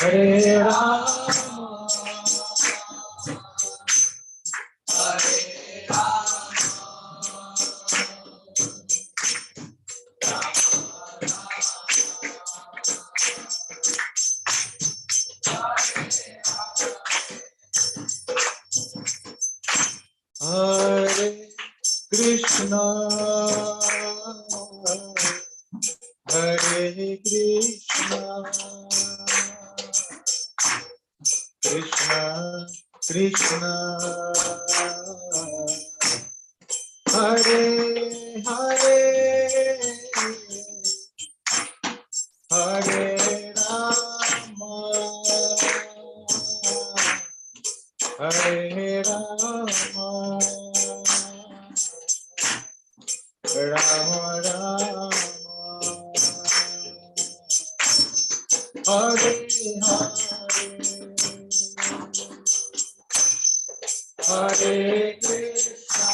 Hare Rama, Hare Krishna, Hare Krishna, Krishna Krishna, Hare Hare, Hare Rama, Hare Rama, Rama Rama, Hare Hare, Hare Krishna,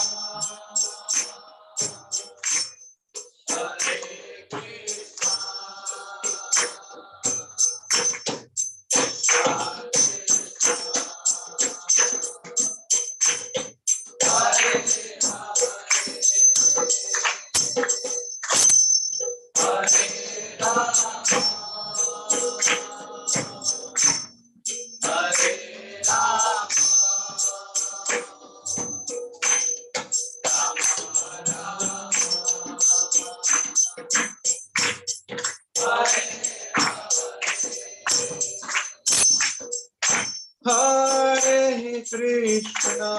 Hare Krishna, Hare Krishna,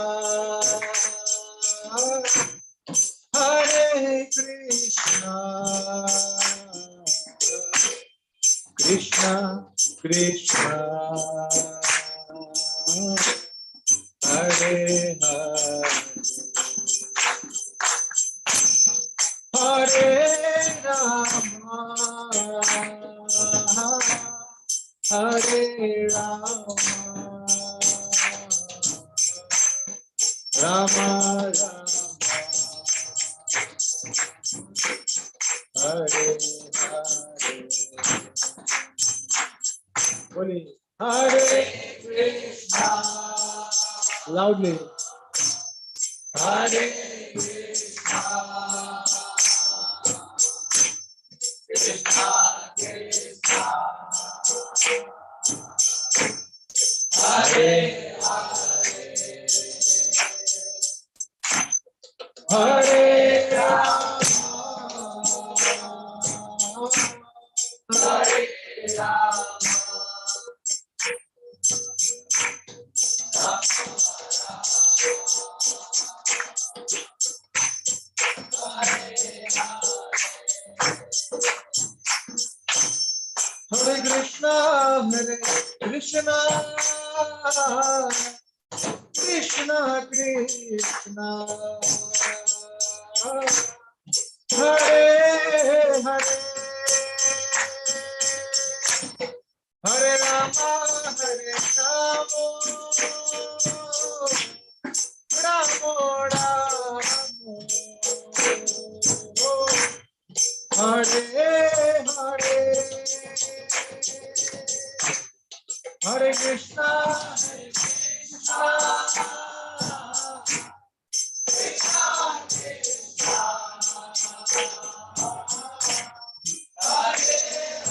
Hare Krishna, Krishna Krishna, Hare Hare, Hare Rama, Hare Rama, Rama Rama, Hare Hare. Holy Hare Krishna, loudly. Hare Krishna, Krishna Krishna, Hare Hare, Hare Rama, Hare Rama, Hare Krishna, Hare Krishna, Krishna Krishna, Hare Hare, Hare Rama, Hare Rama, Rama Rama, Hare Hare, Hare Krishna, Hare Krishna, Krishna Krishna, Hare Hare,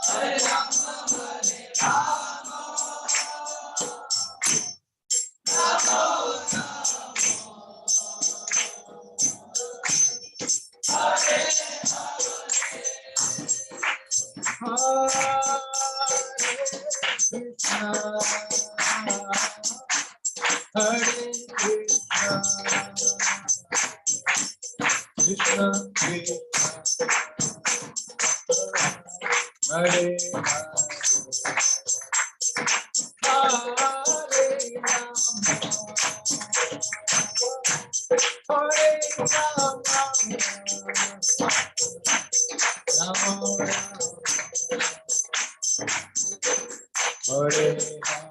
Hare Rama, Hare Rama, Rama Hare Krishna, Hare Krishna, Krishna Krishna, Hare Hare, Hare Rama, Hare Rama, Hare Hare.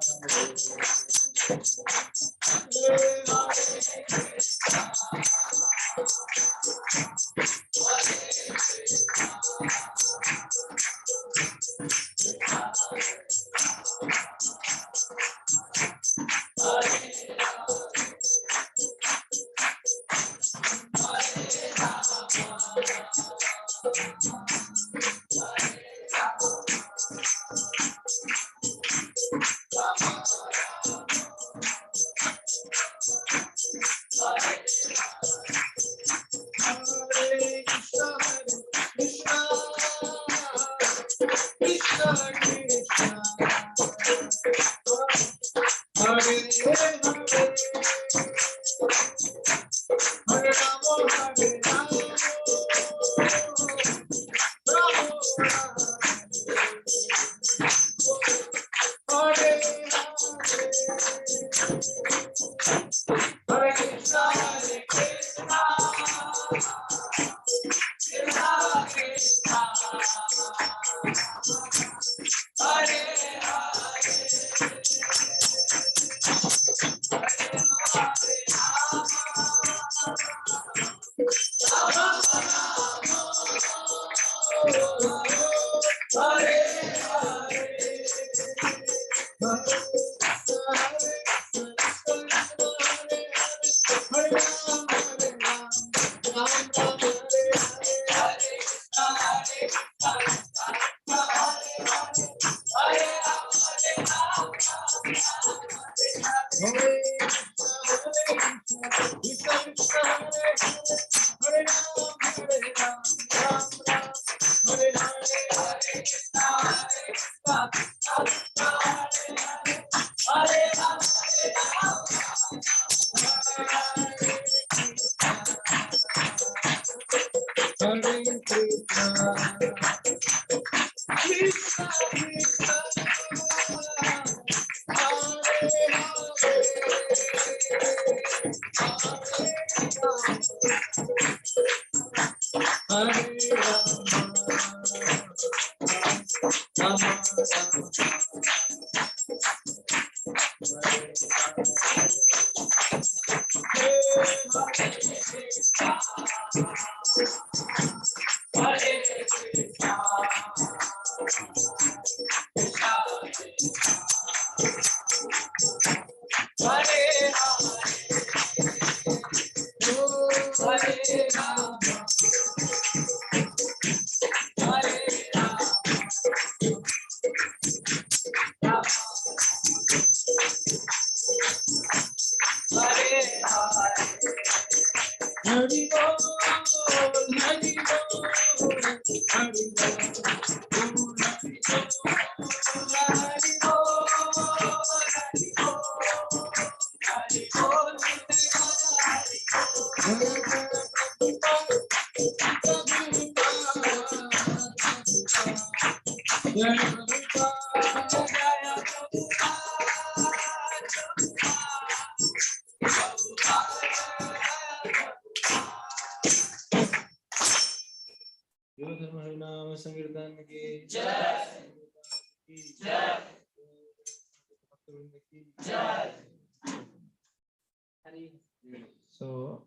So,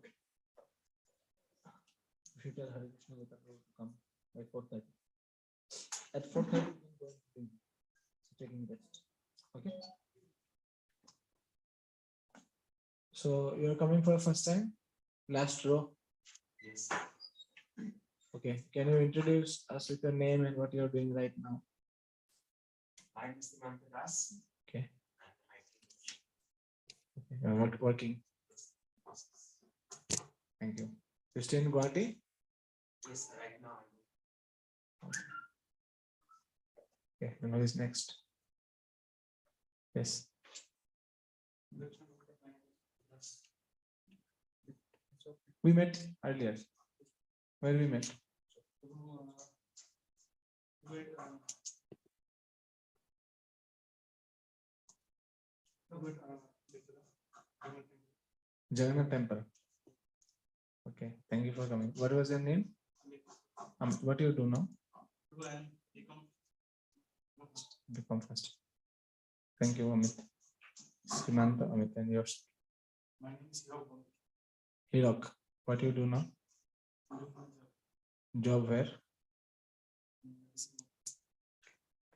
if you tell Hare Krishna to come by 4:30. At 4:30, we are going to taking rest. Okay. So you are coming for the first time, last row. Yes. Okay. Can you introduce us with your name and what you are doing right now? I am Mr. Mantaras. Okay. Okay. You are working. Thank you. You stay in Guwahati? Yes, right now. Okay. And what is next? Yes. We met earlier. Where we met? Jagannath Temple. Okay. Thank you for coming. What was your name? What do you do now? Become first. Thank you, Amit. Simanta, Amit, and yours? My name is Hirok. What do you do now? Job where?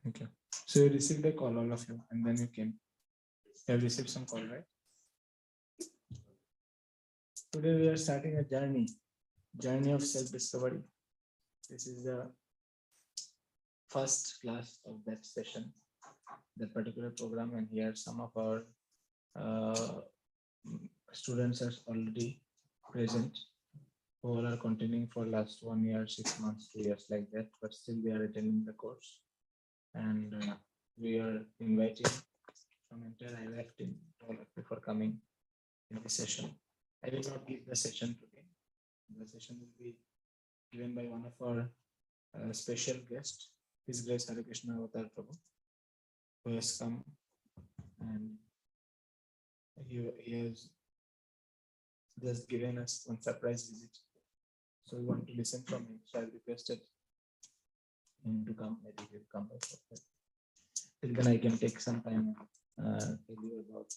Thank you. So you received a call, all of you, and then you came. You have received some call, right? Today we are starting a journey of self-discovery. This is the first class of that session, that particular program, and here some of our students are already present, who all are continuing for last 1 year, 6 months, 2 years, like that, but still they are attending the course. And we are inviting from entire IYF team all of you for coming in this session. I will not give the session today. The session will be given by one of our special guests, His Grace Hare Krishna Avatar Prabhu, who has come, and he has just given us one surprise visit. So we want to listen from him. So I requested him to come. Maybe he'll come by. Till then I can take some time tell you about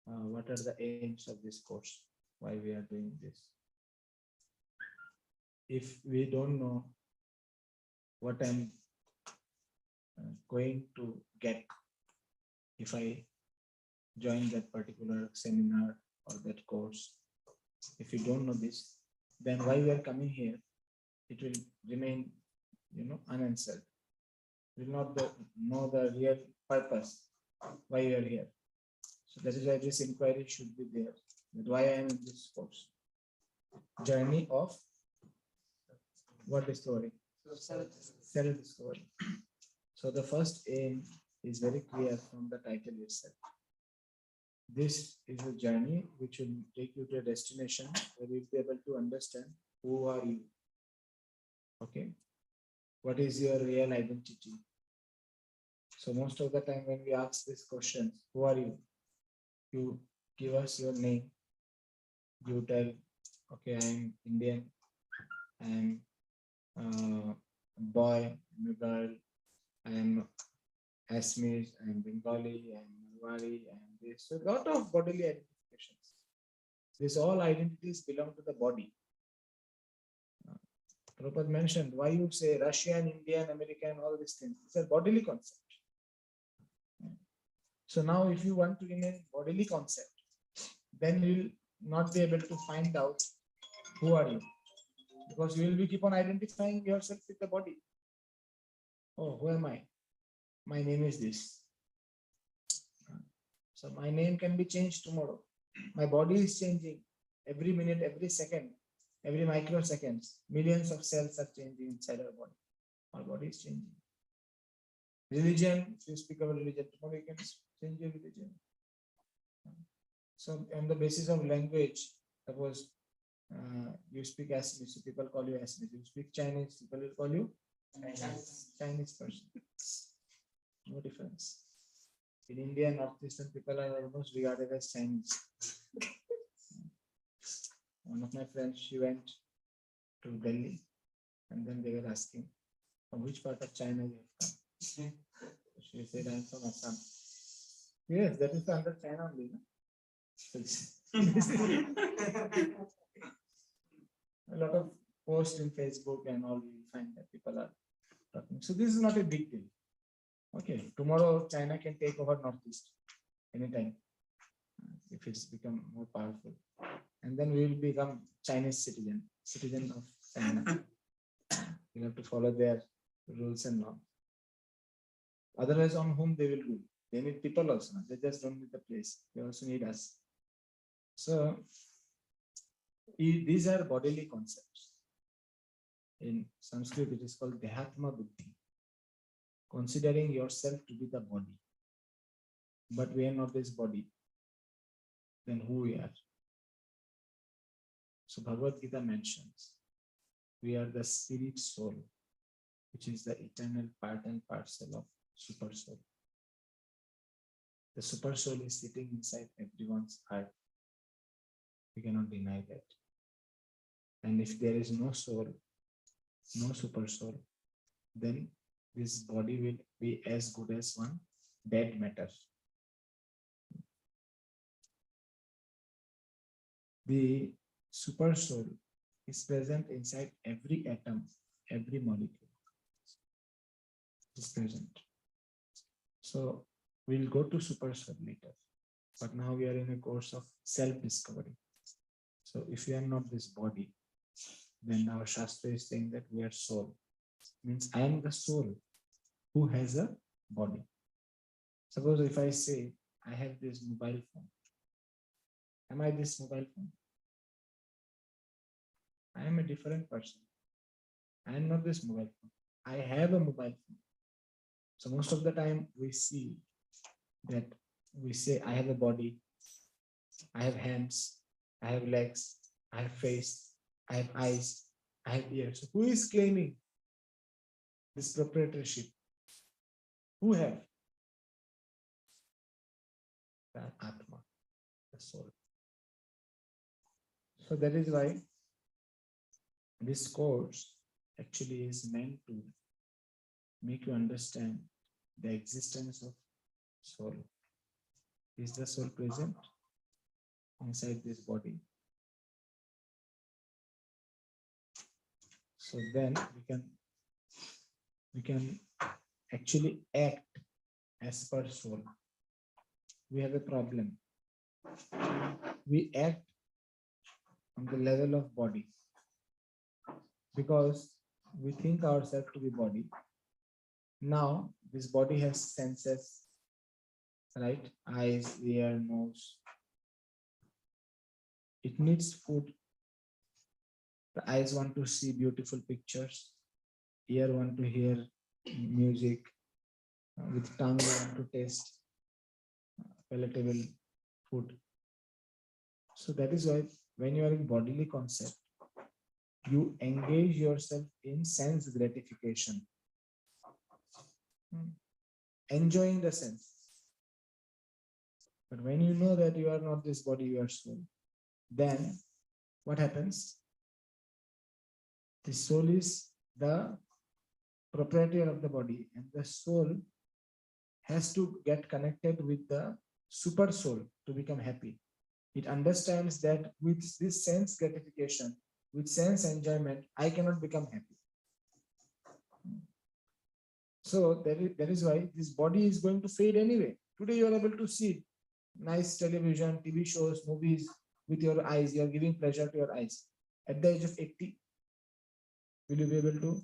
what are the aims of this course, why we are doing this. If we don't know what I'm going to get if I join that particular seminar or that course, if you don't know this, then why we are coming here, it will remain, unanswered. We will not know the real purpose why we are here. So that is why this inquiry should be there. That why I am in this course. Journey of what discovery? Self-discovery. So the first aim is very clear from the title itself. This is a journey which will take you to a destination where you'll be able to understand who are you. Okay. What is your real identity? So most of the time when we ask this question, who are you? You give us your name. You tell, okay, I'm Indian. I'm a boy, I'm a girl, I'm Assamese, I'm Bengali, I'm Marwari, I'm this. So a lot of bodily identifications. These all identities belong to the body. Prabhupada mentioned why you say Russian, Indian, American, all these things. It's a bodily concept. So now if you want to remain bodily concept, then you will not be able to find out who are you. Because you will be keep on identifying yourself with the body. Oh, who am I? My name is this. So my name can be changed tomorrow. My body is changing every minute, every second, every microseconds. Millions of cells are changing inside our body. Our body is changing. Religion, if you speak about religion, tomorrow you can change your religion. So on the basis of language, suppose you speak Assamese, so people call you Assamese. You speak Chinese, people will call you Chinese person. No difference. In India, Northeastern people are almost regarded as Chinese. One of my friends, she went to Delhi, and then they were asking, from which part of China you have come? She said, I'm from Assam. Yes, that is under China only. No? A lot of posts in Facebook and all, you find that people are talking. So this is not a big deal. Okay, tomorrow China can take over Northeast anytime if it's become more powerful, and then we will become Chinese citizen of China. We have to follow their rules and norms. Otherwise, on whom they will rule? They need people also. They just don't need the place. They also need us. So these are bodily concepts. In Sanskrit, it is called Dehatma Buddhi. Considering yourself to be the body. But we are not this body. Then who we are? So Bhagavad Gita mentions we are the spirit soul, which is the eternal part and parcel of super soul. The super soul is sitting inside everyone's heart. We cannot deny that. And if there is no soul, no super soul, then this body will be as good as one dead matter. the super soul is present inside every atom, every molecule is present. So we'll go to super soul later, but now we are in a course of self-discovery. So if we are not this body, then our Shastra is saying that we are soul. Means I am the soul who has a body. Suppose if I say I have this mobile phone, am I this mobile phone? I am a different person. I am not this mobile phone. I have a mobile phone. So most of the time we see that we say I have a body, I have hands, I have legs, I have face, I have eyes, I have ears. So who is claiming this proprietorship? Who have? The Atma, the soul. So that is why this course actually is meant to make you understand the existence of soul. Is the soul present inside this body? So then we can actually act as per soul. We have a problem. We act on the level of body because we think ourselves to be body. Now this body has senses, right? Eyes, ear, nose. It needs food. The eyes want to see beautiful pictures. Ear want to hear music. With tongue we want to taste palatable food. So that is why when you are in bodily concept, you engage yourself in sense gratification, enjoying the sense. But when you know that you are not this body, you are soul, then what happens? The soul is the proprietor of the body, and the soul has to get connected with the super soul to become happy. It understands that with this sense gratification, with sense enjoyment, I cannot become happy. So that is why this body is going to fade anyway. Today you are able to see nice television, TV shows, movies with your eyes. You are giving pleasure to your eyes. At the age of 80, will you be able to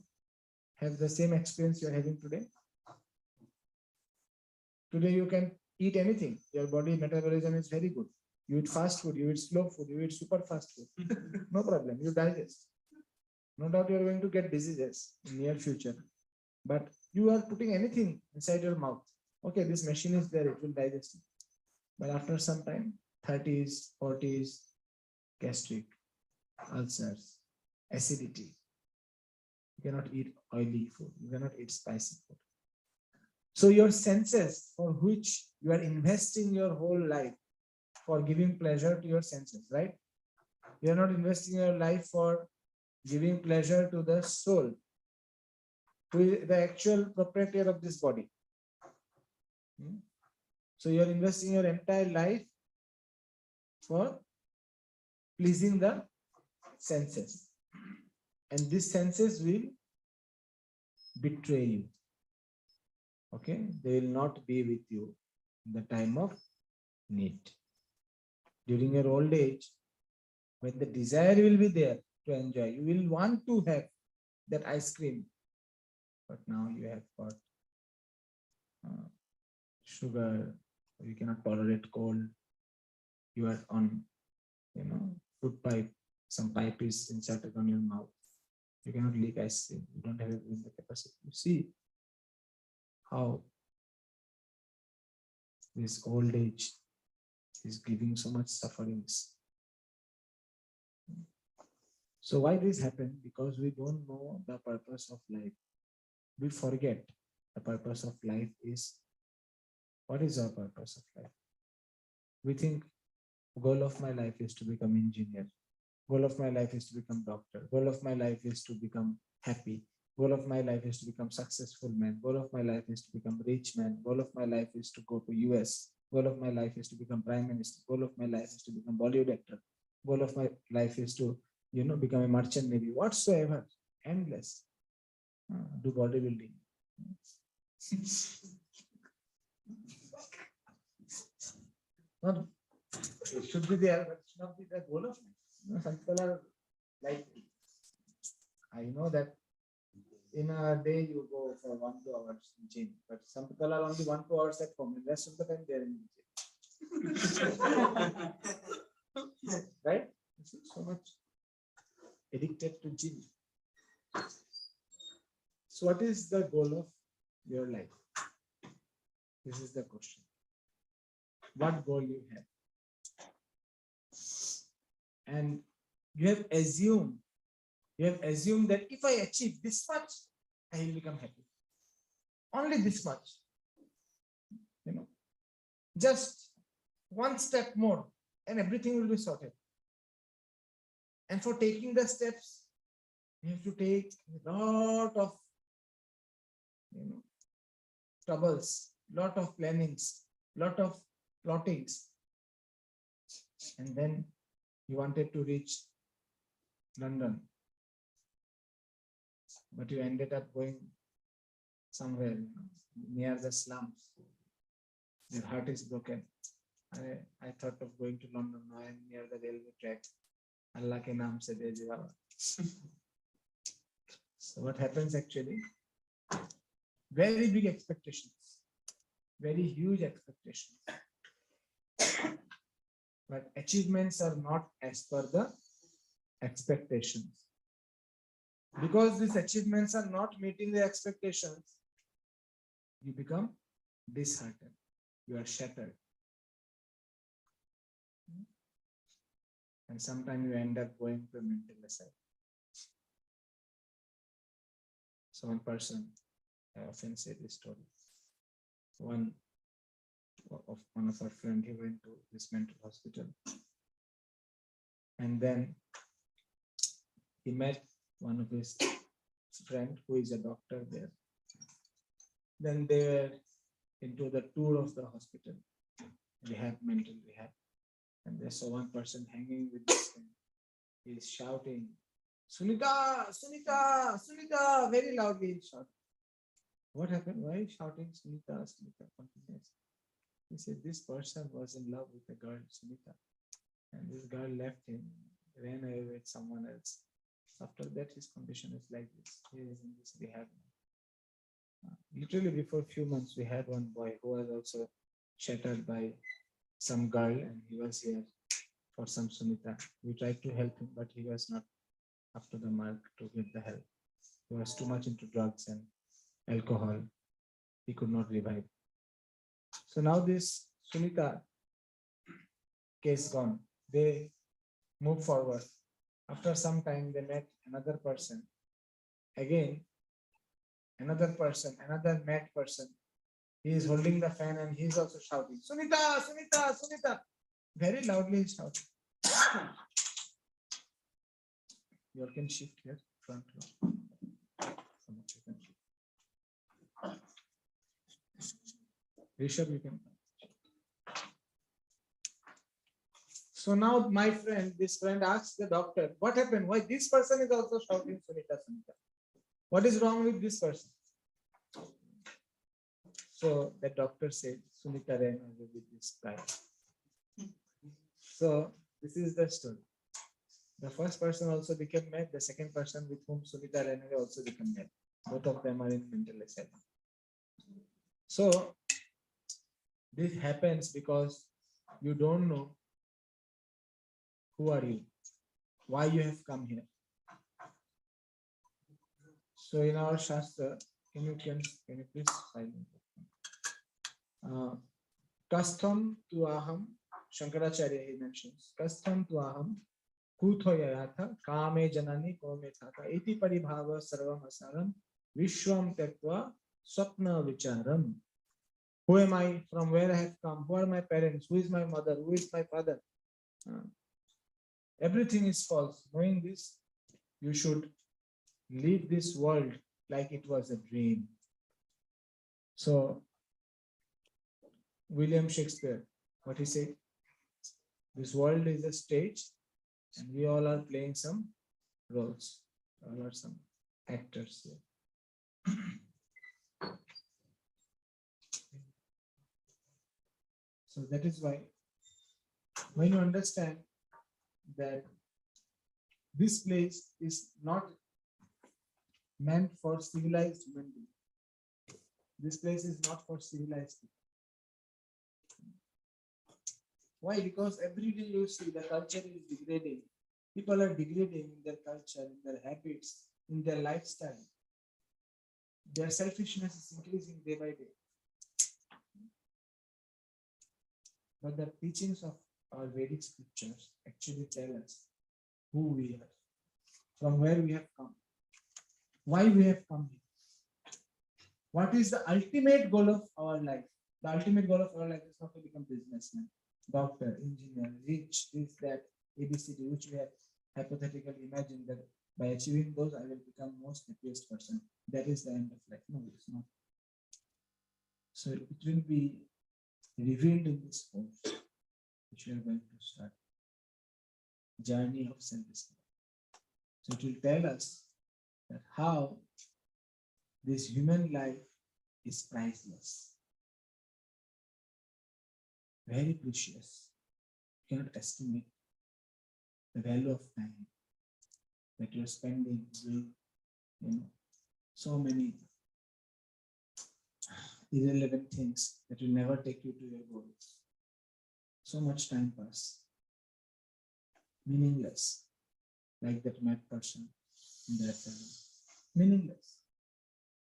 have the same experience you are having today? Today you can eat anything. Your body metabolism is very good. You eat fast food, you eat slow food, you eat super fast food. No problem, you digest. No doubt you are going to get diseases in near future. But you are putting anything inside your mouth. Okay, this machine is there, it will digest it. But after some time, 30s, 40s, gastric, ulcers, acidity. You cannot eat oily food. You cannot eat spicy food. So your senses for which you are investing your whole life for giving pleasure to your senses, right? You are not investing your life for giving pleasure to the soul, to the actual proprietor of this body. So you are investing your entire life for pleasing the senses. And these senses will betray you. Okay, they will not be with you in the time of need. During your old age, when the desire will be there to enjoy, you will want to have that ice cream. But now you have got sugar, you cannot tolerate cold. You are on, food pipe, some pipe is inserted on your mouth. You cannot lick ice cream. You don't have the capacity. You see how this old age is giving so much sufferings. So why this happened? Because we don't know the purpose of life. We forget the purpose of life is, what is our purpose of life? We think goal of my life is to become engineer. Goal of my life is to become doctor. Goal of my life is to become happy. Goal of my life is to become successful man. Goal of my life is to become rich man. Goal of my life is to go to US. Goal of my life is to become prime minister. Goal of my life is to become Bollywood actor. goal of my life is to, become a merchant navy, whatsoever, endless. Do bodybuilding. Not, it should be there, but it should not be the goal of life. Some people are like, I know that in a day you go for 1-2 hours in gym, but some people are only 1-2 hours at home, and the rest of the time they're in gym. Right? So much addicted to gym. So what is the goal of your life? This is the question. What goal you have? And you have assumed that if I achieve this much, I will become happy. Only this much. Just one step more and everything will be sorted. And for taking the steps, you have to take a lot of troubles, lot of plannings, lot of plottings. And then you wanted to reach London, but you ended up going somewhere near the slums. Your heart is broken. I thought of going to London. Now I am near the railway track. Allah ke naam se deje Baba. So what happens actually? Very big expectations, very huge expectations. But achievements are not as per the expectations. Because these achievements are not meeting the expectations, you become disheartened. You are shattered. And sometimes you end up going to a mental asylum. So one person, I often say this story. One of our friends, he went to this mental hospital. And then he met one of his friend who is a doctor there. Then they were into the tour of the hospital, mental rehab. And they saw one person hanging with this thing. He is shouting, Sunita, Sunita, Sunita, very loudly he shouted. What happened? Why are you shouting Sunita, Sunita continues? He said this person was in love with a girl, Sunita. And this girl left him, ran away with someone else. After that, his condition is like this. He is in this rehab. Literally before a few months, we had one boy who was also shattered by some girl, and he was here for some Sunita. We tried to help him, but he was not up to the mark to get the help. He was too much into drugs and alcohol. He could not revive. So now this Sunita case gone. They move forward. After some time, they met another person. Again, another person, another mad person. He is holding the fan and he is also shouting, Sunita, Sunita, Sunita. Very loudly he shouting. You can shift here, front row. Rishabh, you can. So now my friend, this friend asks the doctor, what happened? Why this person is also shouting Sunita, Sunita? What is wrong with this person? So the doctor said, Sunita ran away with this guy. So this is the story. The first person also became mad. The second person with whom Sunita ran away also became mad. Both of them are in mental asylum. So this happens because you don't know who are you, why you have come here. So in our Shastra, can you please silence? Kastham tu aham, Shankaracharya he mentions, Kastham tu aham, kutho yayatha, kame janani kome thata, iti paribhava sarvam asaram, vishwam tektva, swapna vicharam. Who am I? From where I have come? Who are my parents? Who is my mother? Who is my father? Everything is false. Knowing this, you should leave this world like it was a dream. So, William Shakespeare, what he said, this world is a stage And we all are playing some roles. All are some actors here. So that is why when you understand that this place is not meant for civilized human beings. This place is not for civilized people. Why? Because every day you see the culture is degrading. People are degrading in their culture, in their habits, in their lifestyle. Their selfishness is increasing day by day. But the teachings of our Vedic scriptures actually tell us who we are, from where we have come, why we have come here. What is the ultimate goal of our life? The ultimate goal of our life is not to become businessman, doctor, engineer, rich, this, that, ABCD, which we have hypothetically imagined that by achieving those, I will become most happiest person. That is the end of life. No, it's not. So it will be revealed in this course, which we are going to start. Journey of self-discovery. So it will tell us that how this human life is priceless, very precious. You cannot estimate the value of time that you're spending doing, so many irrelevant things that will never take you to your goals. So much time pass, meaningless, like that mad person in the film. Meaningless.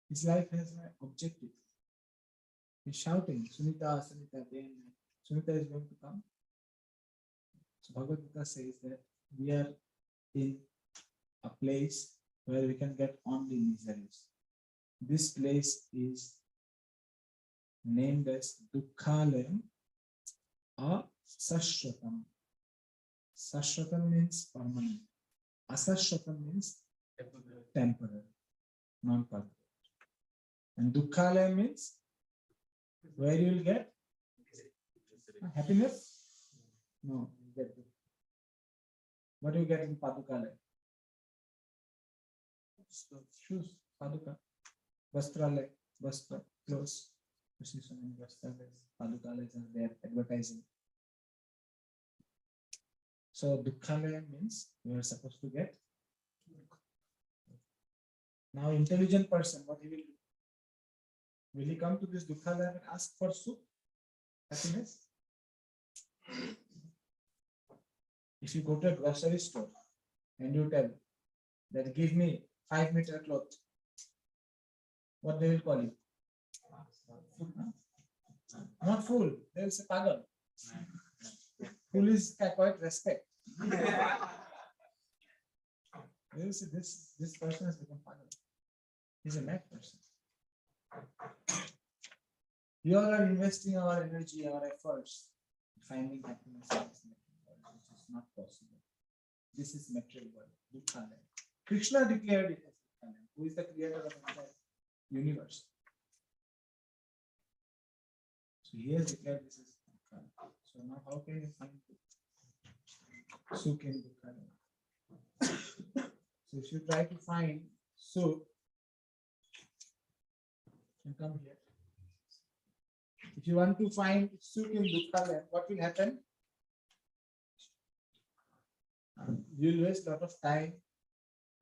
His life has an objective. He's shouting, Sunita, Sunita, day and night. Sunita is going to come. So Bhagavad Gita says that we are in a place where we can get only miseries. This place is named as Dukkhalayam or Sashratam. Sashratam means permanent. Asashratam means temporary, non-permanent. And Dukkhalayam means where you will get happiness? No, you get it. What do you get in Padukalaya? Shoes, Paduka. Vastralaya, Vastra, clothes. You see so many Vastralayas, Padukalayas are there advertising. So Dukkhalaya means you are supposed to get. Now intelligent person, what he will do? Will he come to this Dukkhalaya and ask for soup? Happiness? If you go to a grocery store and you tell that give me 5-meter cloth, what they will call you? Not fool. They will say pagal. Fool is quite respect. They will say this person has become pagal. He's a mad person. We all are investing our energy, our efforts, finding happiness in this material world, which is not possible. This is material world, Dukkhalaya. Krishna declared it as Dukkhalaya, who is the creator of the entire universe. So he has declared this as Dukkhalaya. So now how can you find Sukh in Dukkhalaya? So if you try to find Sukh, you come here. If you want to find Sukh in Dukkhalaya, what will happen? You will waste a lot of time,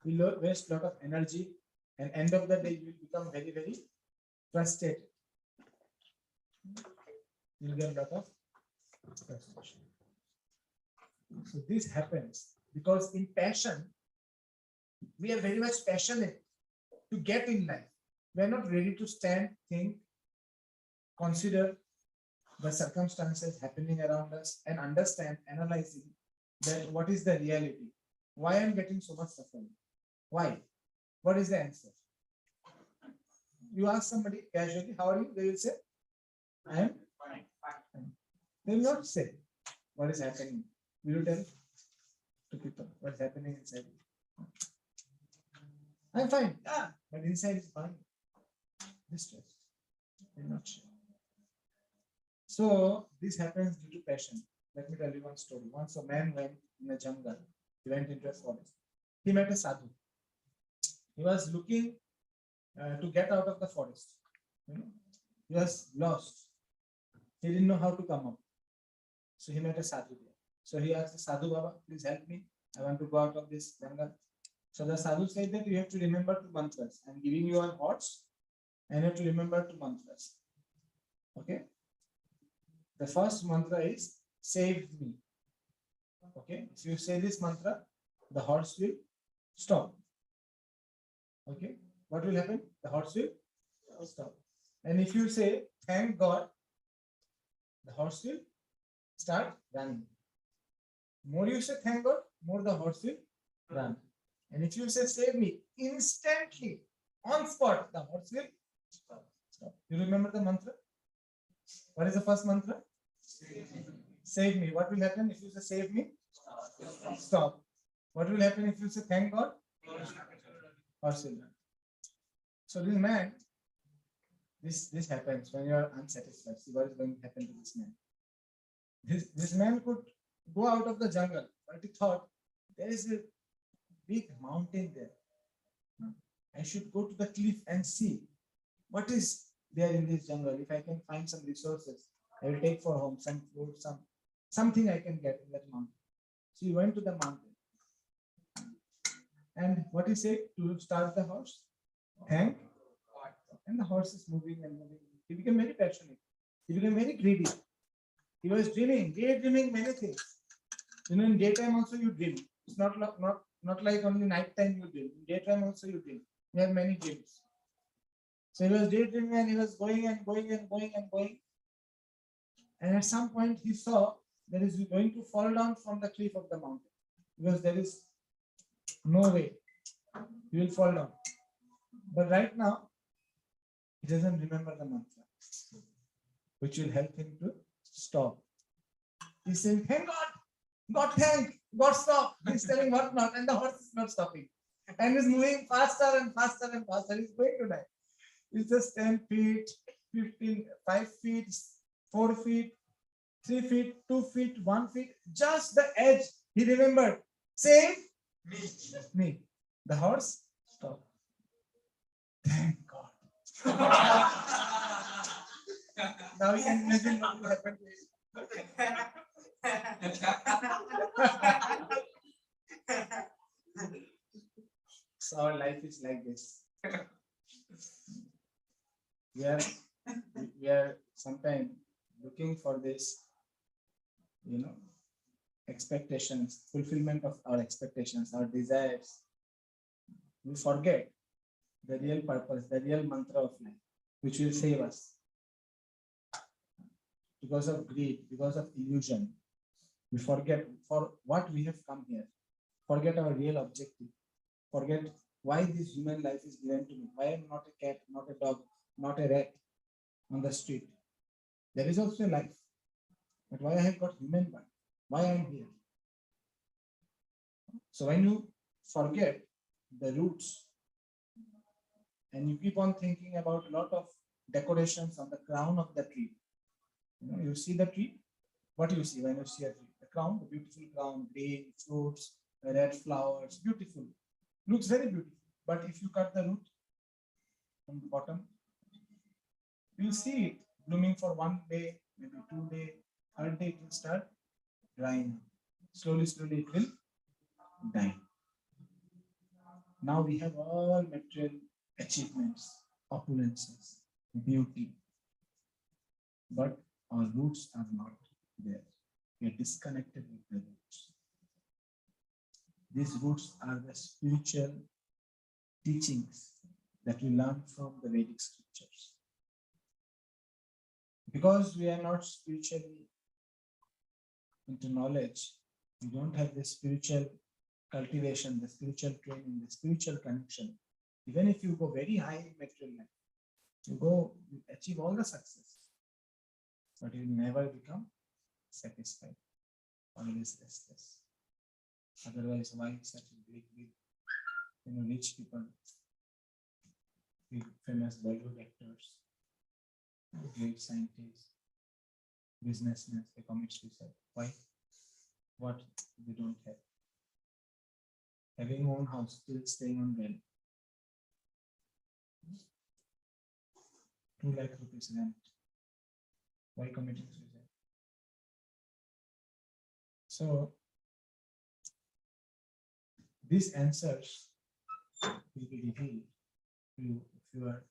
you will waste a lot of energy, and end of the day you will become very, very frustrated. You will get a lot of frustration. So this happens because in passion, we are very much passionate to get in life. We are not ready to stand, think, consider the circumstances happening around us and understand, analyzing that what is the reality. Why I'm getting so much suffering? Why? What is the answer? You ask somebody casually, how are you? They will say, I am fine. They will not say what is happening. We will tell to people what is happening inside. I'm fine. Yeah, but inside is fine. Distress. They will not share. So this happens due to passion. Let me tell you one story. Once a man went in a jungle He went into a forest. He met a sadhu. He was looking to get out of the forest. He was lost. He didn't know how to come out. So he met a sadhu there. So he asked the sadhu, Baba, please help me. I want to go out of this jungle. So the sadhu said that you have to remember two mantras. I'm giving you a horse and you have to remember two mantras. Okay? The first mantra is save me. Okay? If you say this mantra, the horse will stop. Okay? What will happen? The horse will stop. And if you say thank God, the horse will start running. More you say thank God, more the horse will run. And if you say save me, instantly, on spot, the horse will stop. You remember the mantra? What is the first mantra? Save me. What will happen if you say save me? Stop. What will happen if you say thank God? Horse will run. So this man, this happens when you are unsatisfied. See what is going to happen to this man. This man could go out of the jungle, but he thought there is a big mountain there. I should go to the cliff and see what is there in this jungle. If I can find some resources, I will take for home some food, something I can get in that mountain. So he went to the mountain. And what he said to start the horse? Thank. And the horse is moving and moving. He became very passionate. He became very greedy. He was dreaming, daydreaming many things. In daytime also you dream. It's not like only night time you dream. In daytime also you dream. You have many dreams. So he was daydreaming and he was going and going and going and going. And at some point he saw that he is going to fall down from the cliff of the mountain. Because there is no way. He will fall down. But right now, he doesn't remember the mantra, which will help him to stop. He's saying, thank God, God thank, God stop. He's telling what not, and the horse is not stopping. And he's moving faster and faster and faster. He's going to die. It's just 10 feet, 15, 5 feet, 4 feet, 3 feet, 2 feet, 1 feet, just the edge. He remembered, save me. The horse stopped. Thank God. Now you can imagine what will happen to you. So our life is like this. We are sometimes looking for this, expectations, fulfillment of our expectations, our desires. We forget the real purpose, the real mantra of life, which will save us. Because of greed, because of illusion, we forget for what we have come here, forget our real objective, forget why this human life is given to me, why I'm not a cat, not a dog, not a rat on the street. There is also a life, but why I have got human body, why I'm here. So when you forget the roots and you keep on thinking about a lot of decorations on the crown of the tree, you see the tree. What do you see when you see a tree? The crown, the beautiful crown, green fruits, red flowers, beautiful. Looks very beautiful. But if you cut the root from the bottom, you see it blooming for 1 day, maybe 2 days, 3rd day it will start drying. Slowly, slowly it will die. Now we have all material achievements, opulences, beauty. But our roots are not there. We are disconnected with the roots. These roots are the spiritual teachings that we learn from the Vedic scriptures. Because we are not spiritually into knowledge, we don't have the spiritual cultivation, the spiritual training, the spiritual connection. Even if you go very high in material life, you achieve all the success, but you will never become satisfied, always restless. Otherwise, why such big, rich people, big famous Bollywood actors, great scientists, businessmen, they commit suicide? Why? What they don't have? having own house, still staying on rent. 2 lakh rupees rent. Why committing suicide? So these answers will be revealed to you if you are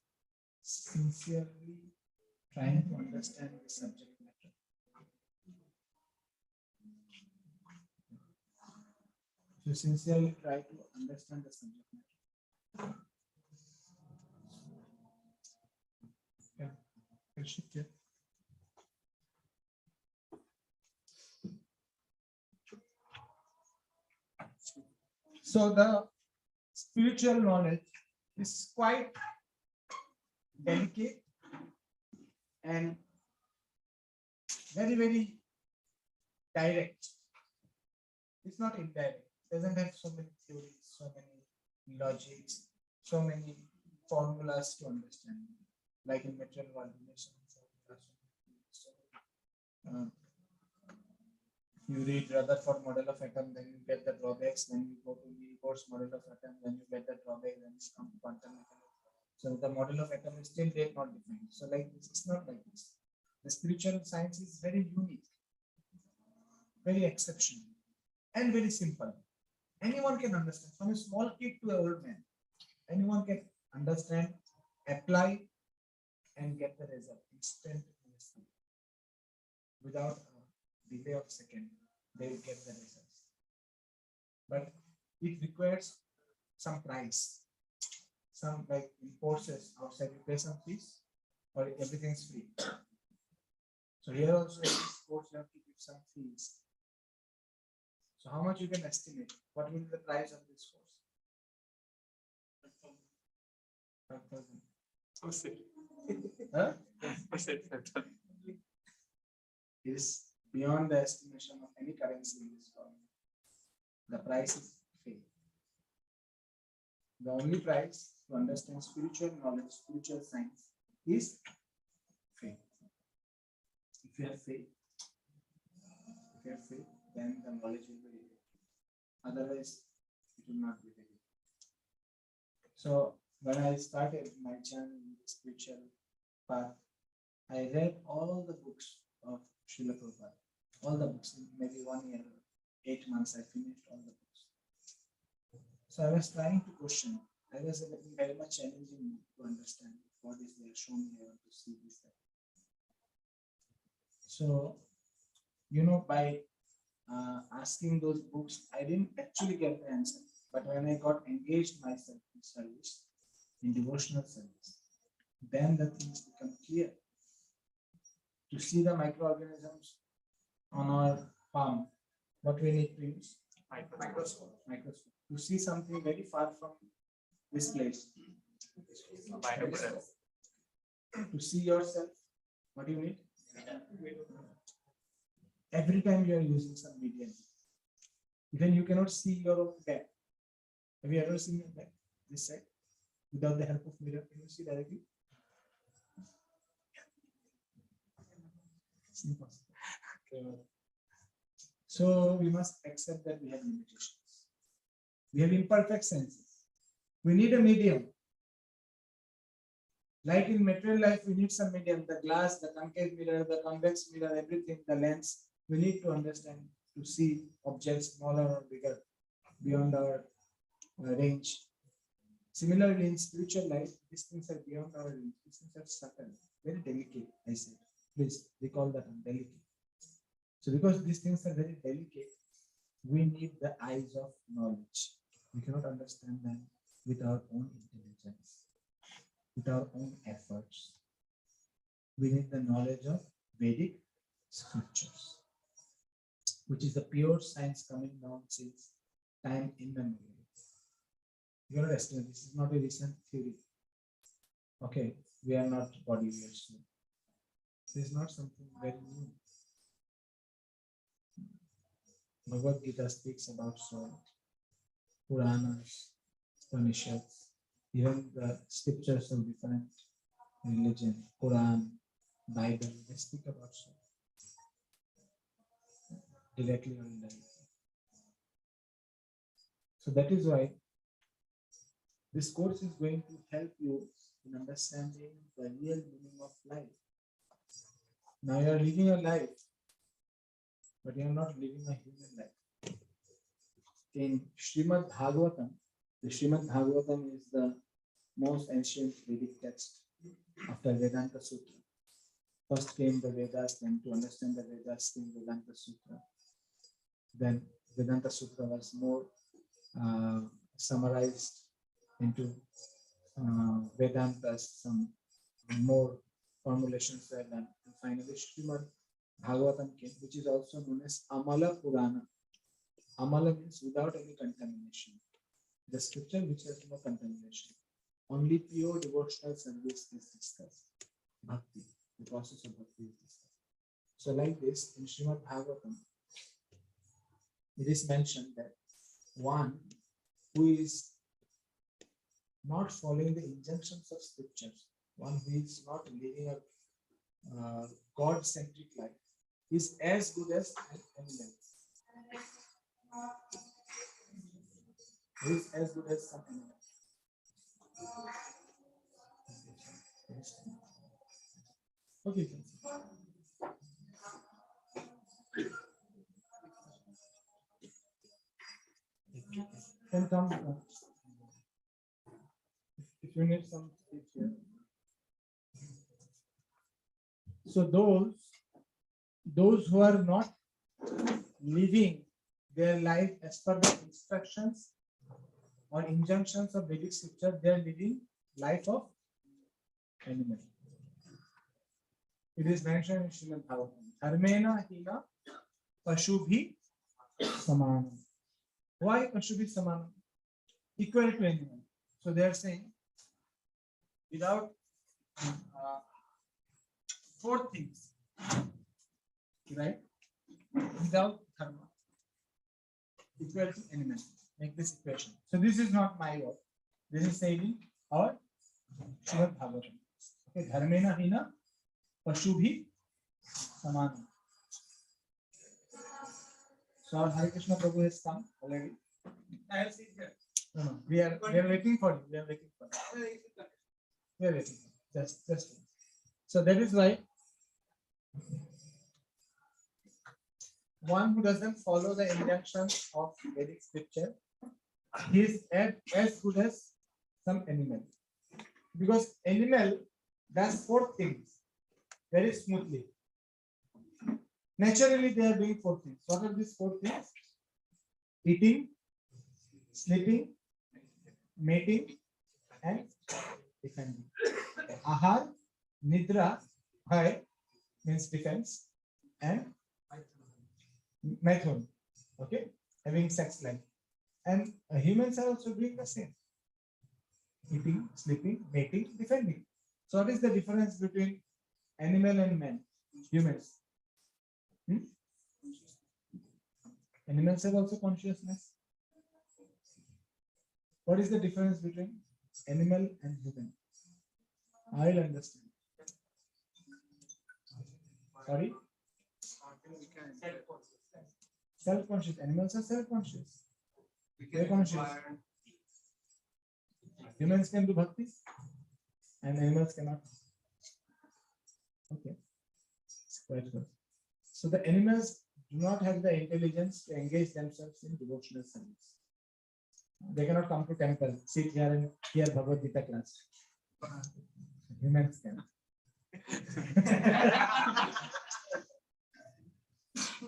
sincerely trying to understand the subject matter. If you sincerely try to understand the subject matter. Yeah, I'll shift here. So the spiritual knowledge is quite delicate and very, very direct. It's not indirect. It doesn't have so many theories, so many logics, so many formulas to understand. Like in material world, you read Rutherford model of atom, then you get the drawbacks. Then you go to Niels model of atom, then you get the drawbacks. Then you come to quantum mechanics. So the model of atom is still there, not defined. So like this, it's not like this. The spiritual science is very unique, very exceptional, and very simple. Anyone can understand, from a small kid to an old man. Anyone can understand, apply, and get the result instantaneously, without a delay of second. They will get the results. But it requires some price. Some, like in courses outside, you pay some fees, or everything's free. So here also in this course you have to give some fees. So how much you can estimate? What will be the price of this course? 5,000. Huh? It is beyond the estimation of any currency in this world. The price is faith. The only price to understand spiritual knowledge, spiritual science is faith. If you have faith, then the knowledge will be revealed. Otherwise, it will not be revealed. So when I started my journey in the spiritual path, I read all the books of Srila Prabhupada. All the books. In maybe 1 year, 8 months, I finished all the books. So I was trying to question. I was very much challenging to understand what is there. Show me, I want to see this. So, by asking those books, I didn't actually get the answer. But when I got engaged myself in service, in devotional service, then the things become clear. To see the microorganisms on our palm, what we need to use? Microscope. To see something very far from this place. To see yourself, what do you need? Every time you are using some medium, even you cannot see your own back. Have you ever seen your back this side without the help of mirror? Can you see directly? It's impossible. So we must accept that we have limitations. We have imperfect senses. We need a medium. Like in material life, we need some medium. The glass, the concave mirror, the convex mirror, everything, the lens. We need to understand to see objects smaller or bigger beyond our range. Similarly, in spiritual life, these things are beyond our range. These things are subtle, very delicate, I said. Please recall that I'm delicate. So because these things are very delicate, we need the eyes of knowledge. We cannot understand them with our own intelligence, with our own efforts. We need the knowledge of Vedic scriptures, which is the pure science coming down since time immemorial. You understand, this is not a recent theory. Okay, we are not body, we are soul. This is not something very new. Bhagavad Gita speaks about soul. Puranas, Upanishads, even the scriptures of different religion, Quran, Bible, they speak about soul. Directly or indirectly. So that is why this course is going to help you in understanding the real meaning of life. Now you are living a life, but you are not living a human life. In Srimad Bhagavatam, the Srimad Bhagavatam is the most ancient Vedic text after Vedanta Sutra. First came the Vedas, then to understand the Vedas came Vedanta Sutra. Then Vedanta Sutra was more summarized into Vedantas, some more formulations were done. And finally, Srimad Bhagavatam came, which is also known as Amala Purana. Amala means without any contamination. The scripture which has no contamination. Only pure devotional service is discussed. Bhakti, the process of bhakti is discussed. So like this, in Srimad Bhagavatam, it is mentioned that one who is not following the injunctions of scriptures, one who is not living a God-centric life, is as good as an animal. He is as good as some animal. Okay. Can come. If you need some speech here. So those who are not living their life as per the instructions or injunctions of Vedic scripture, they are living life of animal. It is mentioned in Srimad Bhagavatam. Dharmena hina pashubhi samanam. Why pashubhi samanam? Equal to animal. So they are saying without four things, right? Without dharma, equal to animal. Make this equation. So this is not my word. This is saying our Srimad Bhagavatam. Okay, dharmena hina pashubhi samanam. So our Hare Krishna Prabhu has come already. I have seen here. No, we are waiting for you. We are waiting for you. We are waiting for you. Just. So that is why one who doesn't follow the injunctions of Vedic scripture, he is as good as some animal. Because animal does four things very smoothly. Naturally, they are doing four things. What are these four things? Eating, sleeping, mating, and defending. Ahar, nidra, bhai means defense, and method, okay, having sex life. And humans are also doing the same. Eating, sleeping, mating, defending. So what is the difference between animal and man? Humans. Animals have also consciousness. What is the difference between animal and human? I will understand. Sorry? Self-conscious. Animals are self-conscious. They're conscious. Humans can do bhakti and animals cannot. Okay. Quite good. So the animals do not have the intelligence to engage themselves in devotional service. They cannot come to temple, sit here and hear Bhagavad Gita class. Humans can.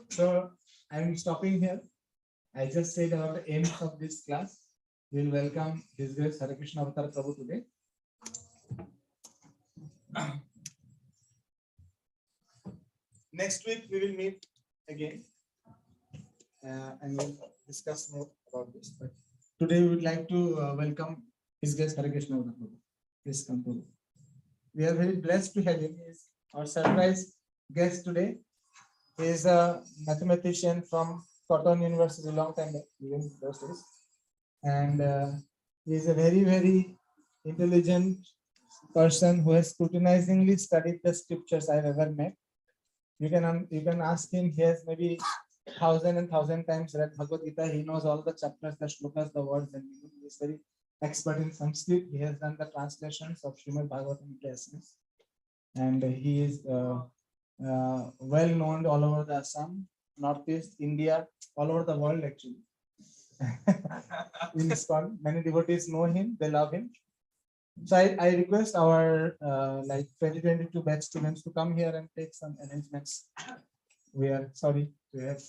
So I am stopping here. I just said about the aims of this class. We will welcome His Grace Hare Krishna Avatar Prabhu today. Next week we will meet again and we'll discuss more about this. But today we would like to welcome His Grace Hare Krishna Avatar Prabhu. Please come to. We are very blessed to have him. He is our surprise guest today. He is a mathematician from Cotton University, long time back, even those days. And he is a very, very intelligent person who has scrutinizingly studied the scriptures I've ever met. You can ask him. He has maybe thousand and thousand times read Bhagavad Gita. He knows all the chapters, the shlokas, the words, and he is very expert in Sanskrit. He has done the translations of Srimad Bhagavatam into essence, and he is well known all over the Assam, Northeast India, all over the world actually. In ISKCON, many devotees know him, they love him. So I request our like 2022 batch students to come here and take some arrangements. We are sorry to have.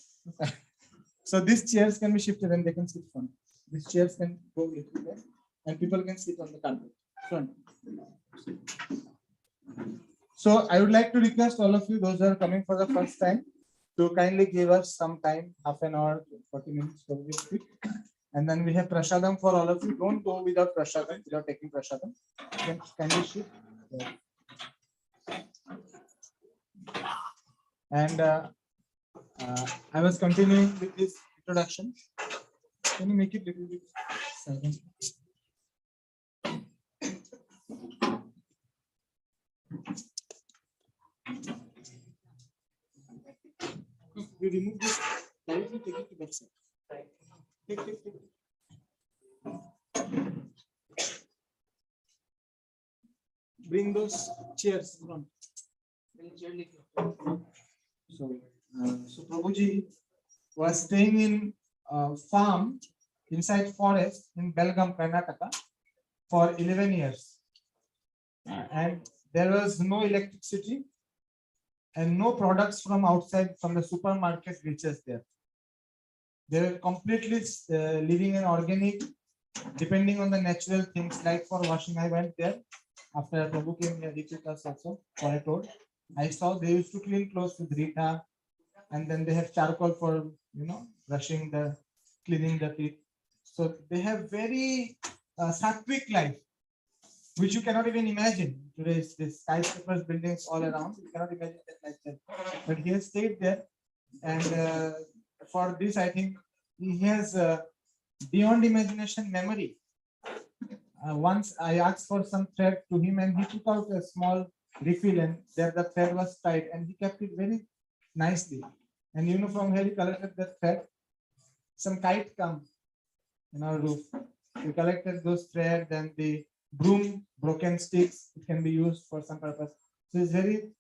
So these chairs can be shifted and they can sit front. These chairs can go little there, and people can sit on the carpet front. So I would like to request all of you, those who are coming for the first time, to kindly give us some time, half an hour, 40 minutes, probably speak. And then we have prasadam for all of you. Don't go without prasadam, without taking prasadam. Kindly shift. And I was continuing with this introduction. Can you make it a little bit silent? We remove this. Directly take it to that side. Take. Bring those chairs front. So Prabhuji was staying in a farm inside forest in Belgaum, Karnataka for 11 years. And there was no electricity and no products from outside from the supermarket reaches there. They were completely living in organic, depending on the natural things. Like for washing, I went there after Prabhu came here, he took us also for a tour. I saw they used to clean clothes with Rita, and then they have charcoal for brushing cleaning the teeth. So they have very sattvic life, which you cannot even imagine. Today, this skyscrapers, buildings all around, you cannot imagine that lifestyle. But he has stayed there, and for this, I think he has beyond imagination memory. Once I asked for some thread to him, and he took out a small refill, and there the thread was tight, and he kept it very nicely. And from where he collected the thread, some kite come in our roof. We collected those threads, and the broom, broken sticks, it can be used for some purpose. So he's very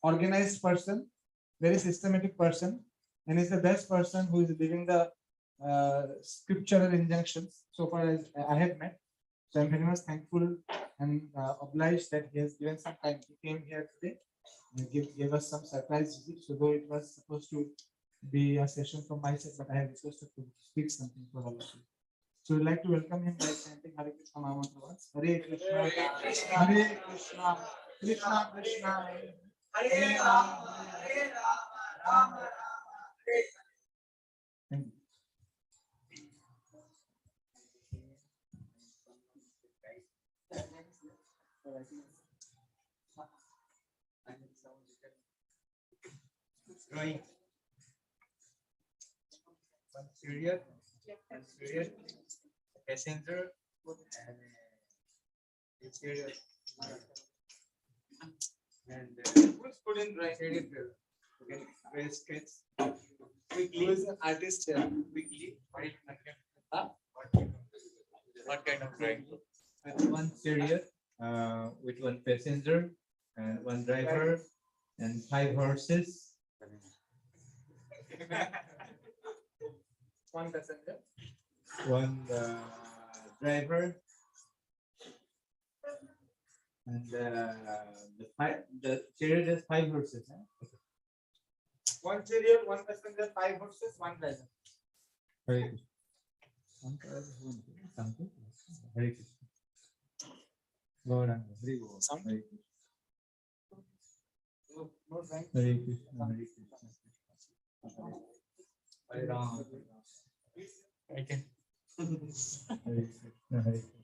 organized person, very systematic person, and he's the best person who is living the scriptural injunctions so far as I have met. So I'm very much thankful and obliged that he has given some time. He came here today and gave us some surprise visit. So though it was supposed to be a session from my side, but I have requested to speak something for all of you. So we'd like to welcome him by chanting Hare Krishna Mahamantra once. Hare Krishna, Hare Krishna, Krishna Krishna, Hare Rama, Hare Rama, Rama. Thank you. Drawing. One period, passenger, and interior. And Who's good in drawing? okay, very sketch. Who is an artist here? Quickly, Huh? what kind of drawing? One chariot with one passenger and one driver and 5 horses. One passenger. One driver and the chariot has 5 horses. Huh? One chariot, one passenger, 5 horses, one driver. Hare Krishna. Hare Krishna. Gauranga, Hare Krishna. Sound? Hare Krishna. No drawing. Hare Krishna. Hare Krishna. Hare Rama. I can. Hare Krishna. Hare Krishna.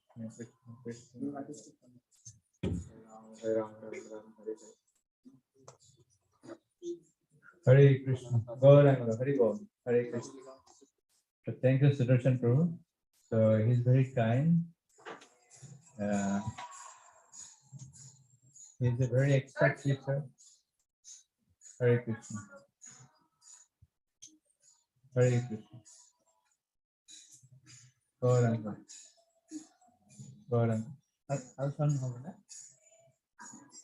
Krishna Krishna. Hare Rama. Hare Rama. Hare Krishna. Gauranga, Hare Gaur. Hare Krishna. So thank you, Sudarshan Prabhu. So he's very kind. He's a very expert teacher. Hare Krishna. Hare Krishna. Gauranga. Gauranga. How fun হবে না?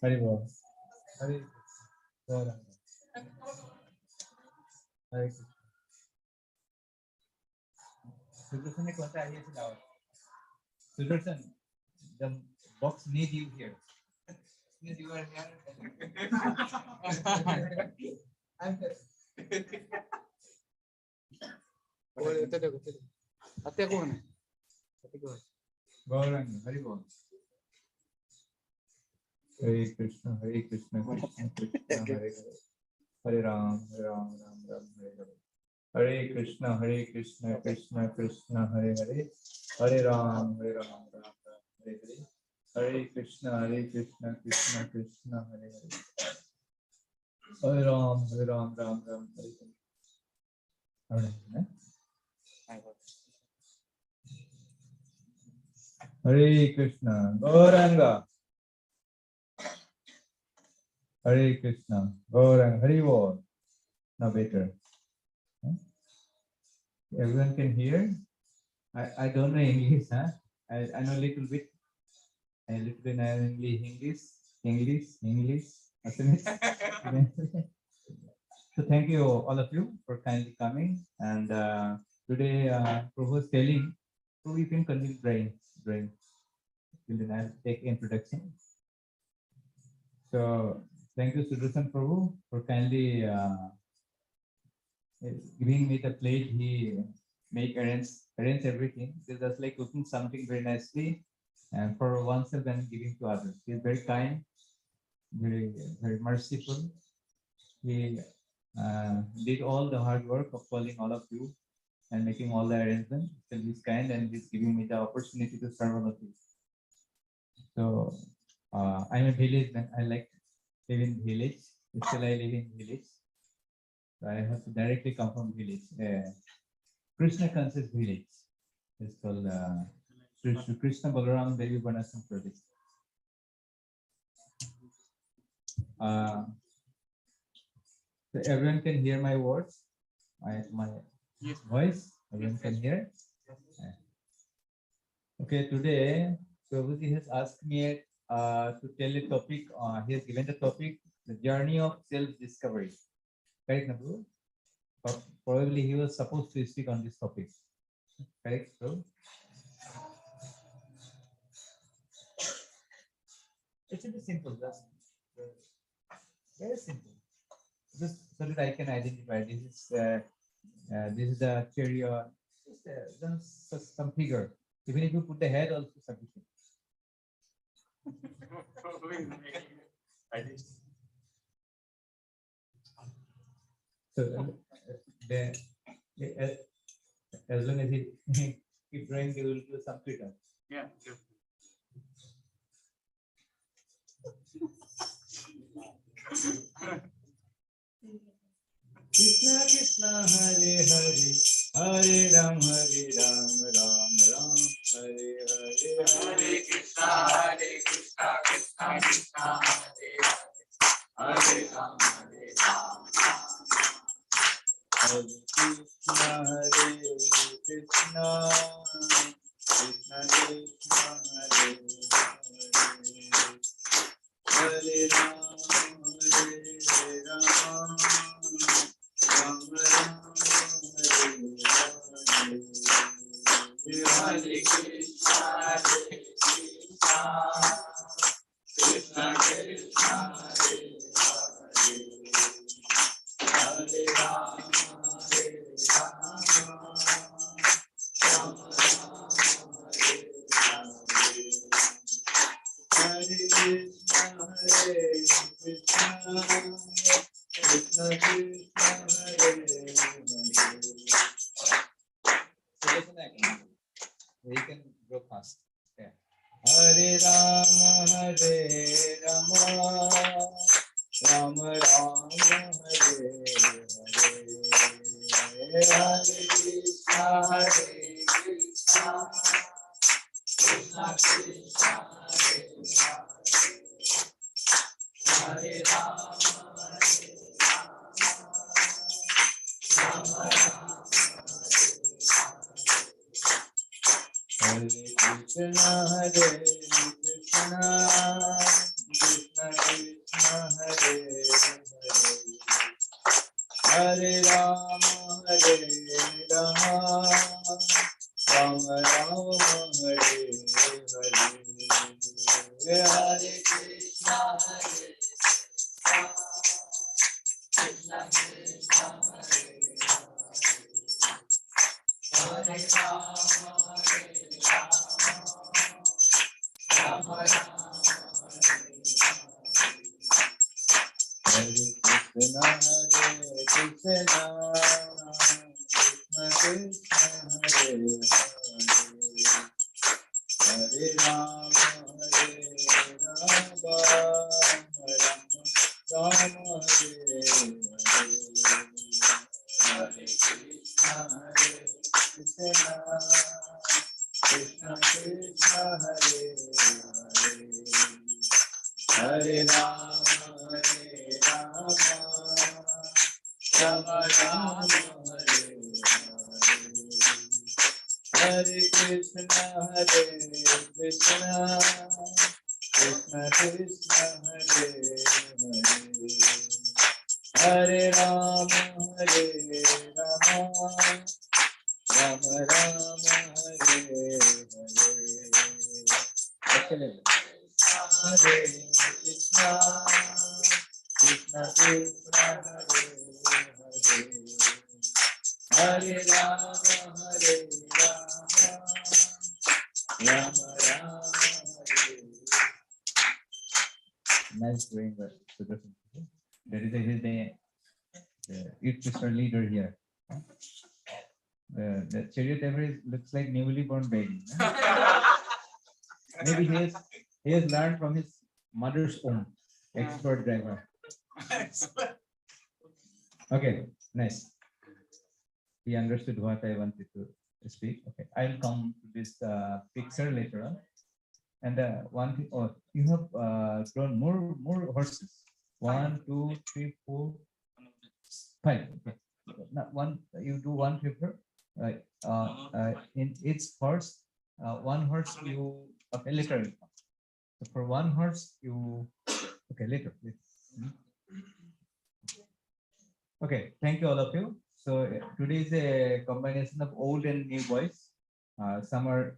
Hare Bol. Hare Gauranga. Hare Krishna. Sudarshan ने कौन सा आइए से लाओ? Sudarshan, the box need you here. Need you are here. I'm there. Gauranga, Hare Bol. Hare Krishna, Hare Krishna, Krishna Krishna, Hare Hare. Hare Ram, Ram Ram, Hare Hare. Hare Krishna, Krishna Krishna, Hare Hare. Hare Ram, Ram Ram, Hare Hare. Hare Krishna, Krishna Krishna, Hare Hare. Hare Ram, Ram Ram, Hare Hare. Hare Krishna, Gauranga. Hare Krishna, Gauranga, Hare Bol. Now better. Everyone can hear? I don't know English, huh? I know a little bit. I English. Assamese. So thank you all of you for kindly coming. And today Prabhu is telling, so you can continue brain. Then I'll take introduction. So thank you, Sudarshan Prabhu, for kindly giving me the plate. He arrange everything. It's just like cooking something very nicely, and for oneself and giving to others. He's very kind, very merciful. He did all the hard work of calling all of you and making all the arrangements. So he's kind and he's giving me the opportunity to serve all of you. So I'm a village man. I like living in village. Still I live in village. So I have to directly come from village. Krishna conscious village. It's called Krishna Balaram Devi Banasam Pradesh. So everyone can hear my words, my voice. Everyone can hear. Okay, today Prabhuji has asked me to tell a topic. He has given the topic, the journey of self-discovery. Correct, Prabhu? Probably he was supposed to speak on this topic. Correct, Prabhu? It's very simple, just very simple. Just so that I can identify this is the chariot, just some figure. Even if you put the head, also sufficient. So as long as he keep drawing, he will do some figure. Yeah. Krishna Krishna Hare Hare Hare Ram Hare Ram Ram Ram Hare Hare Hare Krishna Krishna Krishna Hare Hare Ram Hare Ram. Hare Krishna Krishna Krishna Hare Hare Hare Ram Ram Ram Hare Hare. Hare Krishna Krishna Krishna Hare Hare Hare Ram Hare Ram Ram Ram Hare Hare. Hare Krishna Krishna Krishna Hare Hare. We can go fast. Yeah. Hare Rama Hare Rama Rama Rama Hare Hare. Hare Krishna Krishna Krishna Krishna Hare Hare Hare Rama Hare Rama Rama Rama Krishna, Hare Krishna, Krishna Krishna, Hare Hare, Hare Rama, Hare Rama, Rama Rama, Hare Hare, Hare Krishna, Hare Krishna Krishna Hare Hare Rama Hare Rama Rama Rama Hare Krishna, Hare Krishna, Krishna Krishna, Hare Hare, Hare Rama, Hare Rama, Rama Rama, Hare Hare, Hare Krishna, Hare Krishna, Krishna Krishna, Hare Hare, Hare Rama, Hare Rama, Rama Rama, Hare Hare, Hare Krishna, Hare Krishna, Krishna Krishna, Hare Hare, Hare Rama, Hare Rama, Rama Rama, Hare Hare. Excellent. Hare Krishna, Krishna Krishna, Hare Hare, Hare Rama, Hare Rama, Rama Rama, Hare. Nice doing that. That is the youth Krishna leader here. The chariot driver looks like newly born baby. Maybe he has learned from his mother's womb. Expert driver. Okay, nice. He understood what I wanted to speak. Okay, I'll come to this picture later on. And one thing, oh, you have drawn more horses. 1, 2, 3, 4, 5. Okay. Now one, you do one paper. Right. In each horse, one horse you okay later. So for one horse you okay later. Okay, thank you all of you. So today is a combination of old and new boys. Some are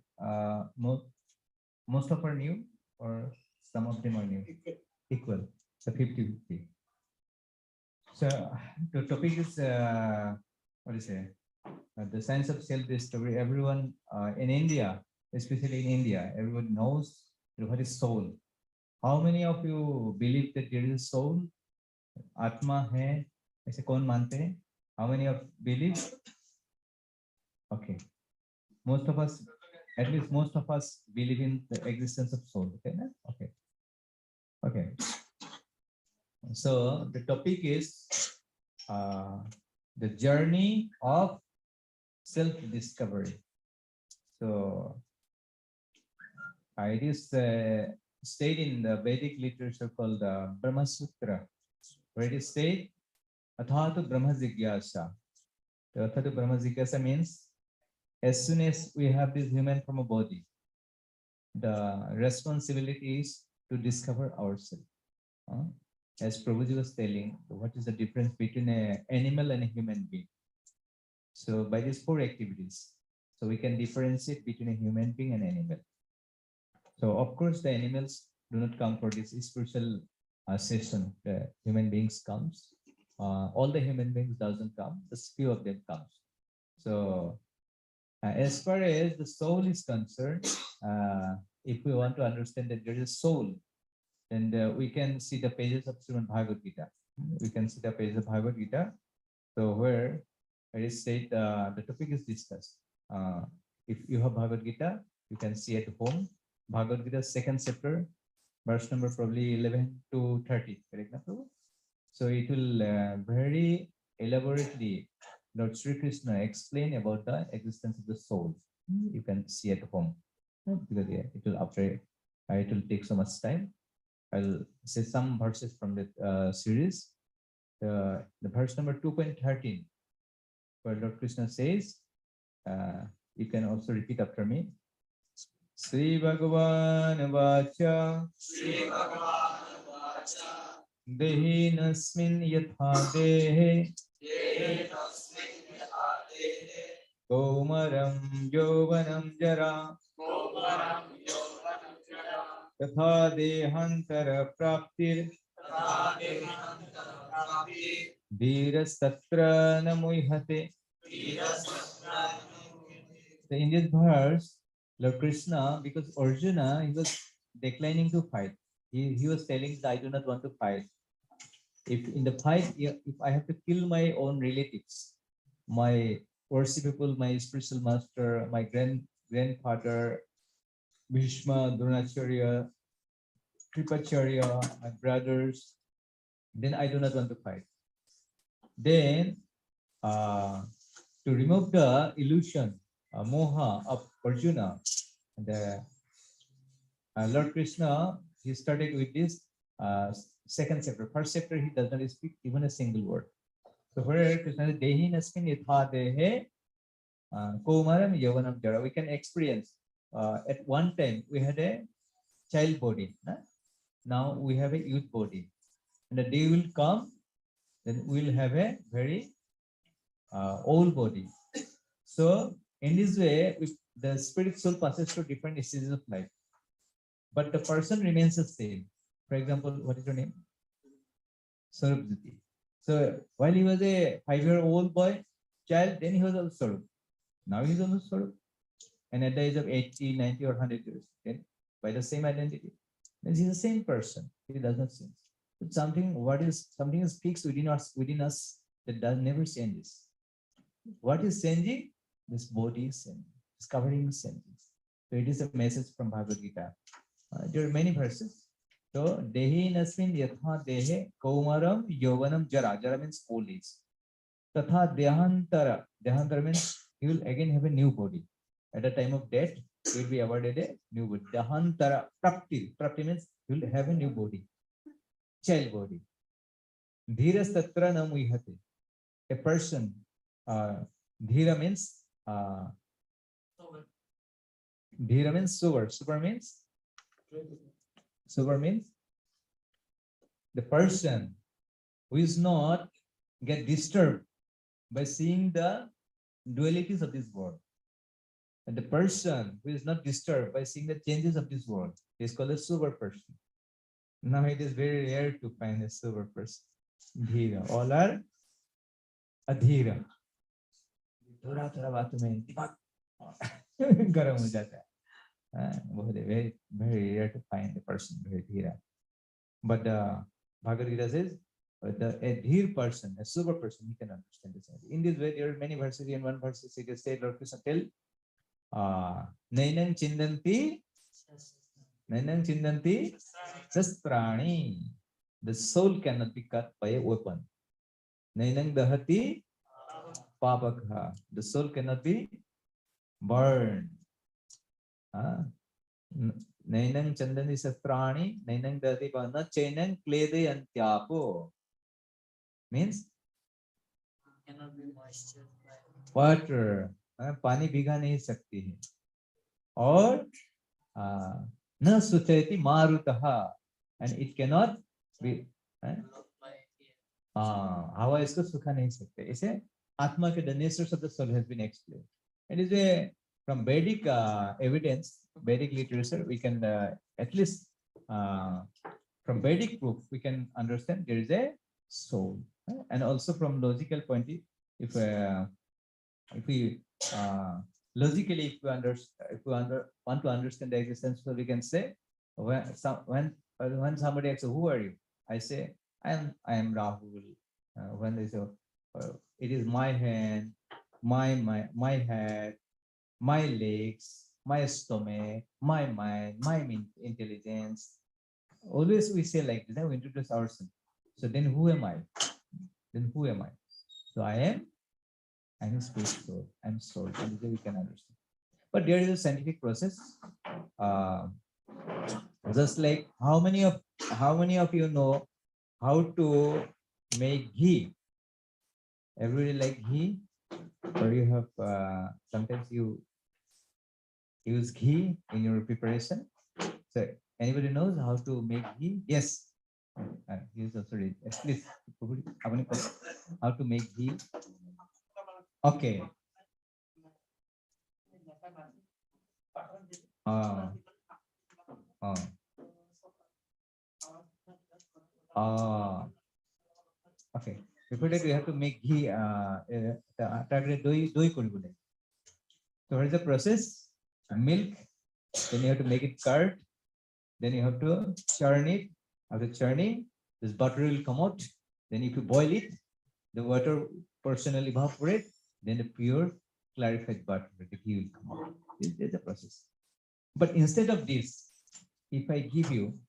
most of are new, or some of them are new. Equal. So 50-50. So the topic is what is it? The science of self-discovery. Everyone in India, especially in India, everyone knows what is soul. How many of you believe that there is a soul? Atma hai, aise kaun mante hain? How many of believe? Okay. Most of us, at least most of us believe in the existence of soul. Okay. Okay. Okay. So the topic is the journey of self-discovery. So it is stated in the Vedic literature called the Brahma Sutra, where it is stated, Athatu Brahma Jigyasa. The Athatu Brahma Jigyasa means as soon as we have this human form of body, the responsibility is to discover ourselves. As Prabhuji was telling, what is the difference between an animal and a human being? So by these 4 activities, so we can differentiate between a human being and animal. So of course, the animals do not come for this spiritual session. The human beings comes. All the human beings doesn't come. Just few of them comes. So as far as the soul is concerned, if we want to understand that there is a soul, then we can see the pages of Srimad Bhagavad Gita. We can see the pages of Bhagavad Gita. So where it is said the topic is discussed. If you have Bhagavad Gita, you can see at home. Bhagavad Gita 2nd chapter, verse number probably 11 to 30. Correct? So it will very elaborately Lord Sri Krishna explain about the existence of the soul. You can see at home because yeah, it will after it will take so much time. I'll say some verses from the series. The verse number 2.13, where Lord Krishna says, you can also repeat after me. Sri Bhagavan Vacha Sri Bhagavan Vacha Dehi Nasmin Yatha Dehe Dehe Tasmin Yate Kaumaram Yovanam Jara Komaram Yovanam Jara Tatha Dehantara Praptir Tata Dehantam Prapi Dhirastatra Namuihate. Virasastra So in this verse, Lord Krishna, because Arjuna, he was declining to fight. He was telling that I do not want to fight. If in the fight, if I have to kill my own relatives, my worshipful, my spiritual master, my grandfather, Bhishma, Dronacharya, Kripacharya, my brothers, then I do not want to fight. Then, to remove the illusion, moha of Arjuna, the Lord Krishna, he started with this second chapter. First chapter, he does not speak even a single word. So where Krishna says, Dehi nasmin yatha dehe Kaumaram Yavanam Jara. We can experience at one time we had a child body. Now we have a youth body. And the day will come, then we'll have a very old body. So in this way, the spirit soul passes through different stages of life. But the person remains the same. For example, what is your name? Sarabjiti. So while he was a 5-year-old boy, child, then he was also Sarup. Now he's also Sarup. And at the age of 80, 90, or 100 years, then by the same identity, then he's the same person. He does not change. But something is fixed within us that does never changes. What is changing? This body is changing. This covering is changing. So it is a message from Bhagavad Gita. There are many verses. So dehi nasmin yatha dehe kaumaram yovanam jara. Jara means old age. Tatha dehantara. Dehantara means he will again have a new body. At the time of death, he will be awarded a new body. Dehantara prapti. Prapti means he will have a new body. Child body. Dhiras tatra na muihate. A person. Dhira means Dhira means sober. Sober means the person who is not get disturbed by seeing the dualities of this world. And the person who is not disturbed by seeing the changes of this world is called a sober person. Now it is very rare to find a sober person. Dhira. All are adhira. थोड़ा थोड़ा बातों में दिमाग गर्म हो जाता है. Very very rare to find a person very dhira. But Bhagavad Gita says a dhir person, a sober person, he can understand this. In this way, there are many verses. In one verse, it is said, Lord Krishna tell, Nainang chindanti sastrani. The soul cannot be cut by a weapon. Nainang dahati papakha. The soul cannot be burned. Nainang chandani sastrani, nainang dati pana, chainang klede antyapo. Means cannot be moisture. water. पानी भिगा नहीं सकती है. और न सुचयति मारुतः, and it cannot be. हवा इसको सुखा नहीं सकते. इसे आत्मा के the natures of the soul has been explained. It is a from Vedic evidence, Vedic literature, we can at least from Vedic proof we can understand there is a soul, and also from logical point of view, if we logically if we want to understand the existence, so we can say when somebody asks, who are you? I say I am Rahul. When they say it is my hand, my head, my legs, my stomach, my mind, my intelligence. Always we say like this, then we introduce ourselves. So then who am I? So I'm spirit soul, I'm soul, and we can understand. But there is a scientific process. Just like how many of you know how to make ghee? Everybody like ghee? Or you have sometimes you use ghee in your preparation. So anybody knows how to make ghee? Yes. He is also ready. Yes, please. How to make ghee? Okay. Uh, uh, okay. Before that, we have to make ghee. So what is the process? Milk. Then you have to make it curd. Then you have to churn it. After churning, this butter will come out. Then if you boil it, the water portion will evaporate. Then the pure clarified butter, the ghee will come out. This is the process. But instead of this, if I give you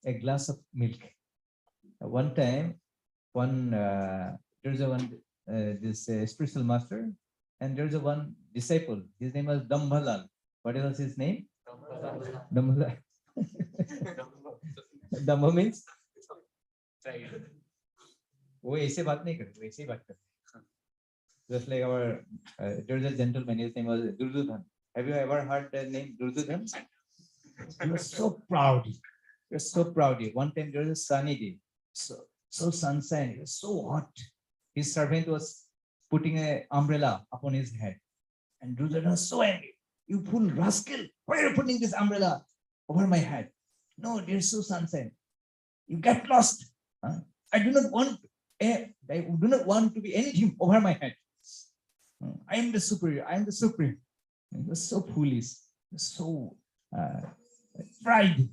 a glass of milk, one time, there's a one this spiritual master, and there's a one disciple. His name was Dambhalal. What was his name? Dambhalal. Dambha means वो ऐसे बात नहीं करते, वैसे ही बात करते. Just like our there's a gentleman, his name was Duryodhan. Have you ever heard the name Duryodhan? He was so proud. He was so proud. One time there was a sunny day, so sunshine. It was so hot. His servant was putting an umbrella upon his head, and Duryodhan was so angry. You fool rascal! Why are you putting this umbrella over my head? No, there's so sunshine. You get lost. Huh? I do not want to be anything over my head. I am the superior. I am the supreme. He was so foolish, so proudly.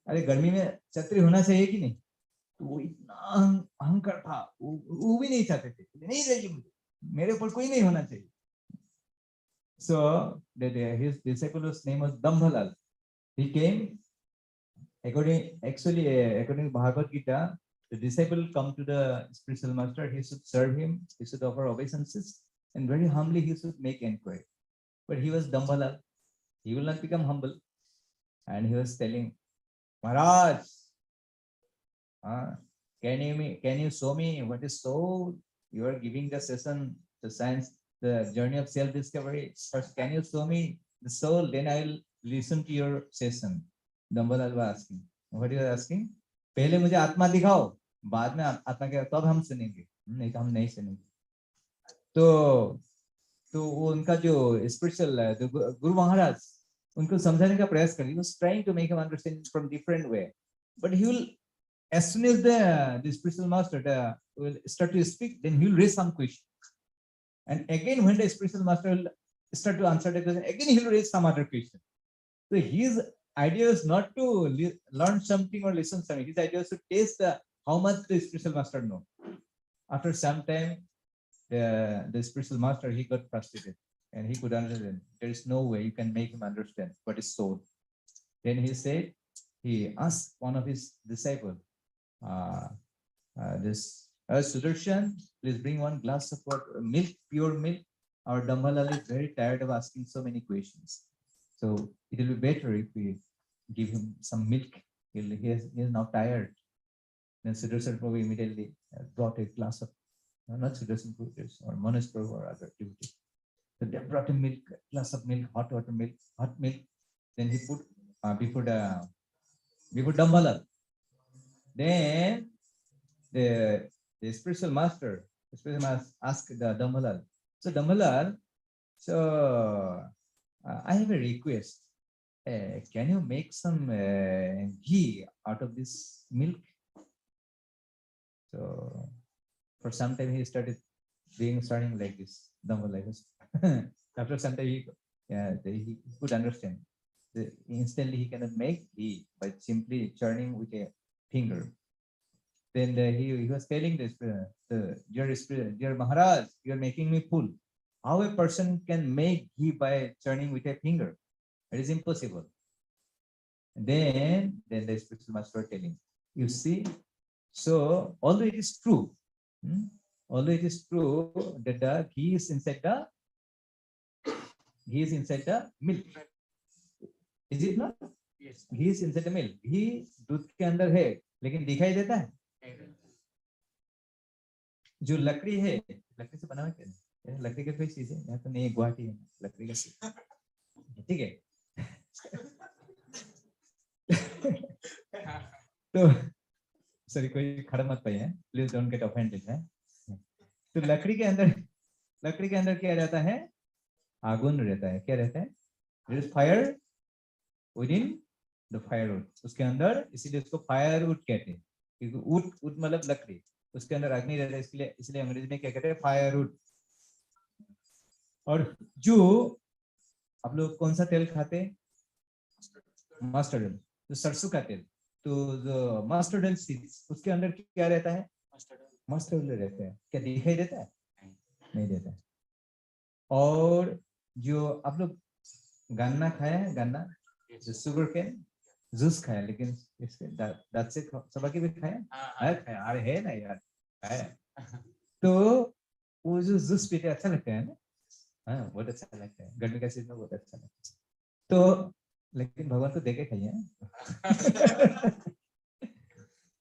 अरे गर्मी में छतरी होना चाहिए कि नहीं? तो वो इतना अहंकार था, वो भी नहीं चाहते थे. नहीं चाहिए मुझे, मेरे ऊपर कोई नहीं होना चाहिए. So his disciple's name was Dambhalal. He came. According to Bhagavad Gita, the disciple will come to the spiritual master. He should serve him. He should offer obeisances, and very humbly he should make inquiry. But he was Dambhalal. He will not become humble, and he was telling, Maharaj, can you show me what is soul? You are giving the session, the science, the journey of self-discovery. First, can you show me the soul? Then I will listen to your session. Dambhalal was asking. What you are asking? पहले मुझे आत्मा दिखाओ, बाद में आत्मा के तब हम सुनेंगे, नहीं तो हम नहीं सुनेंगे. तो वो उनका जो स्पिरिचुअल गुरु महाराज उनको समझाने का प्रयास कर, he was trying to make him understand from different way, but he will, as soon as the spiritual master will start to speak, then he will raise some question, and again when the spiritual master will start to answer the question, again he will raise some other question. So his idea is not to learn something or listen something. His idea is to taste how much the spiritual master knows. After some time, the spiritual master, he got frustrated and he could understand. There is no way you can make him understand what is soul. Then he asked one of his disciples, Sudarshan, please bring one glass of water, milk, pure milk. Our Dambhalal is very tired of asking so many questions. So it will be better if we give him some milk. He is now tired. Then Sudarshan Prabhu immediately brought a glass of, not Sudarshan Prabhu, or Manas Prabhu or other devotee. So they brought a glass of milk, hot milk. Then he put before Dambhalal. Then the spiritual master asked the Dambhalal. So Dambhalal, I have a request. Can you make some ghee out of this milk? So for some time he started starting like this, Dambhalal like this. After some time he could understand. Instantly he cannot make ghee by simply churning with a finger. Then he was telling this, dear Maharaj, you are making me fool. How a person can make ghee by churning with a finger? It is impossible. Then the spiritual master telling, you see, so although it is true that the ghee is inside the milk. Is it not? Yes. Ghee is inside the milk. Ghee दूध के अंदर है, लेकिन दिखाई देता है. जो लकड़ी है, लकड़ी से बना हुआ क्या है? लकड़ी का कोई चीज है यहाँ तो नहीं है, गुवाहाटी है लकड़ी का चीज, ठीक है। तो सॉरी कोई खड़ा मत पाइए, प्लीज डोंट गेट ऑफेंडेड है। तो लकड़ी के अंदर क्या रहता है, आगुन रहता है, क्या रहता है, there is fire within the firewood, उसके अंदर, इसीलिए उसको फायरवुड कहते हैं, क्योंकि वुड मतलब लकड़ी, उसके अंदर अग्नि रहता है, इसलिए अंग्रेजी में क्या कहते हैं, फायरवुड। और जो आप लोग कौन सा तेल खाते हैं, मस्टर्ड ऑयल, जो सरसों का तेल, तो जो मस्टर्ड ऑयल सीड्स, उसके अंदर क्या रहता है, मस्टर्ड ऑयल रहता है, क्या दिखाई देता है, नहीं देता है। और जो आप लोग गन्ना खाया है, गन्ना जो शुगर केन जूस खाया, लेकिन इसके दांत से चबा भी खाया, खाया, अरे है ना यार, खाया। तो वो जो जूस पीते अच्छा लगता है ना, हाँ बहुत अच्छा लगता है, गर्मी का सीजन में बहुत अच्छा लगता है। तो लेकिन भगवान को देके खाइए।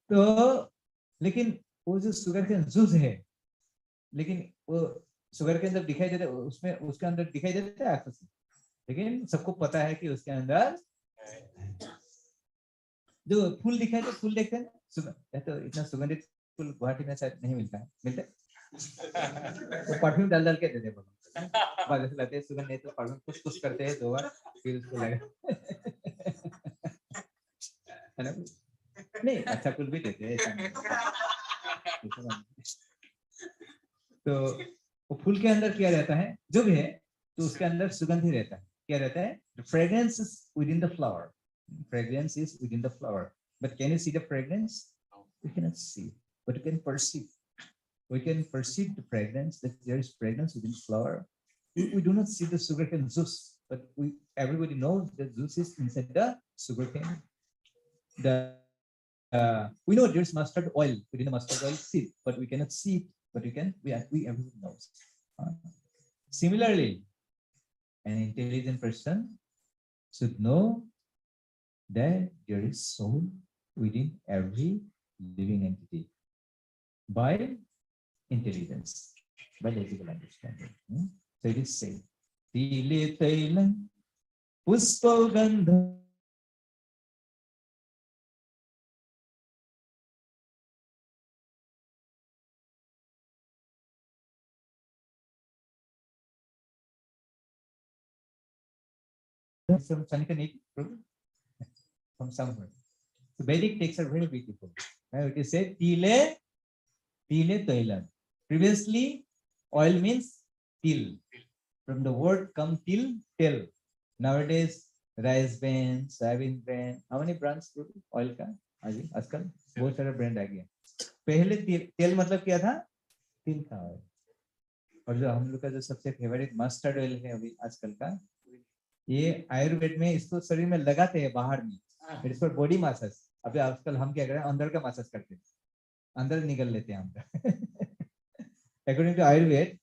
तो लेकिन वो जो शुगर केन जूस है, लेकिन वो शुगर केन जब दिखाई देता है, उसमें उसके अंदर दिखाई देता है आंखों से, लेकिन सबको पता है कि उसके अंदर जो फूल दिखाई दे, फूल देखते हैं, तो इतना सुगंधित फूल गुवाहाटी में शायद नहीं मिलता है, मिलता है तो परफ्यूम डाल के देते हैं, बाद में लाते हैं सुगंध, नहीं तो परफ्यूम कुछ करते हैं 2 बार, फिर उसको लगा, है ना, नहीं अच्छा फूल भी देते हैं, ऐसा नहीं। तो वो फूल के अंदर क्या रहता है, जो भी है, तो उसके अंदर सुगंध ही रहता है, क्या रहता है, fragrance is with in the flower, fragrance is within the flower, but can you see the fragrance? We cannot see, but you can perceive. We can perceive the fragrance, that there is fragrance within the flower. We do not see the sugarcane juice, but everybody knows the juice is inside the sugarcane. We know there is mustard oil within the mustard oil seed, but we cannot see it, but everybody knows. Similarly, an intelligent person should know that there is soul within every living entity by intelligence, by logical understanding. So it is said, Tile Tailam Puspagandha. From Sanikani, from somewhere. The Vedic texts are very beautiful. It is said, Tile Tailam. Previously, oil means till. From the word come till, tell. Nowadays, rice brand, soybean brand. How many brands oil का? आजकल बहुत सारे brand आ गए। पहले तेल मतलब क्या था? तिल का ऑयल। और जो हम लोग का जो सबसे फेवरेट मस्टर्ड ऑयल है अभी आजकल का, ये आयुर्वेद में इसको शरीर में लगाते हैं बाहर में, इट्स फॉर बॉडी मसाज। अभी आजकल हम क्या कर रहे हैं, अंदर का मसाज करते हैं, अंदर निकल लेते हैं हम। According to Ayurveda,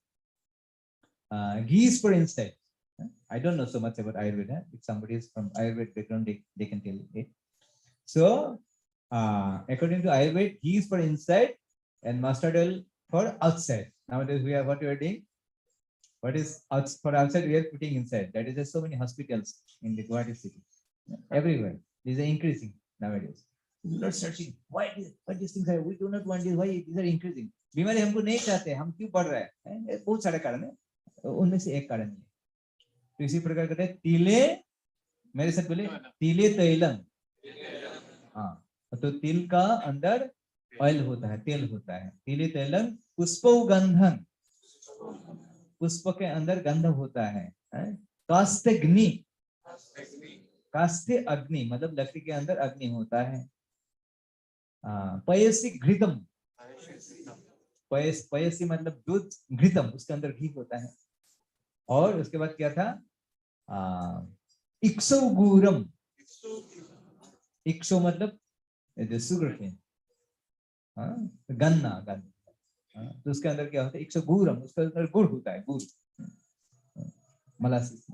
ghee is for inside. I don't know so much about Ayurveda. If somebody is from Ayurveda background, they can tell it. So, according to Ayurveda, ghee is for inside and mustard oil for outside. Nowadays, we are what we are doing. What is for outside? We are putting inside. That is, there's so many hospitals in the Guwahati city. Everywhere, these are increasing nowadays. We are searching why these things are. We do not want this. Why these are increasing? बीमारी हमको नहीं चाहते, हम क्यों बढ़ रहा है? बहुत सारे कारण है, उनमें से एक कारण है। तो इसी प्रकार कहते हैं तिले, मेरे साथ बोले तिले तैलम। हाँ, तो तिल का अंदर ऑयल होता है, तेल होता है। तिले तैलम पुष्पो गंधन, पुष्प के अंदर गंध होता है। कास्तेग्नि, कास्ते अग्नि मतलब लकड़ी के अंदर अग्नि होता है। पयसी घृतम, पयसी मतलब दूध, घृतम उसके अंदर घी होता है। और उसके बाद क्या था, इक्सो गुरम, इक्सो मतलब शुगर केन, गन्ना, तो उसके अंदर क्या होता है, इक्सो गुरम, उसके अंदर गुड़ होता है, गुड़, मलासिस।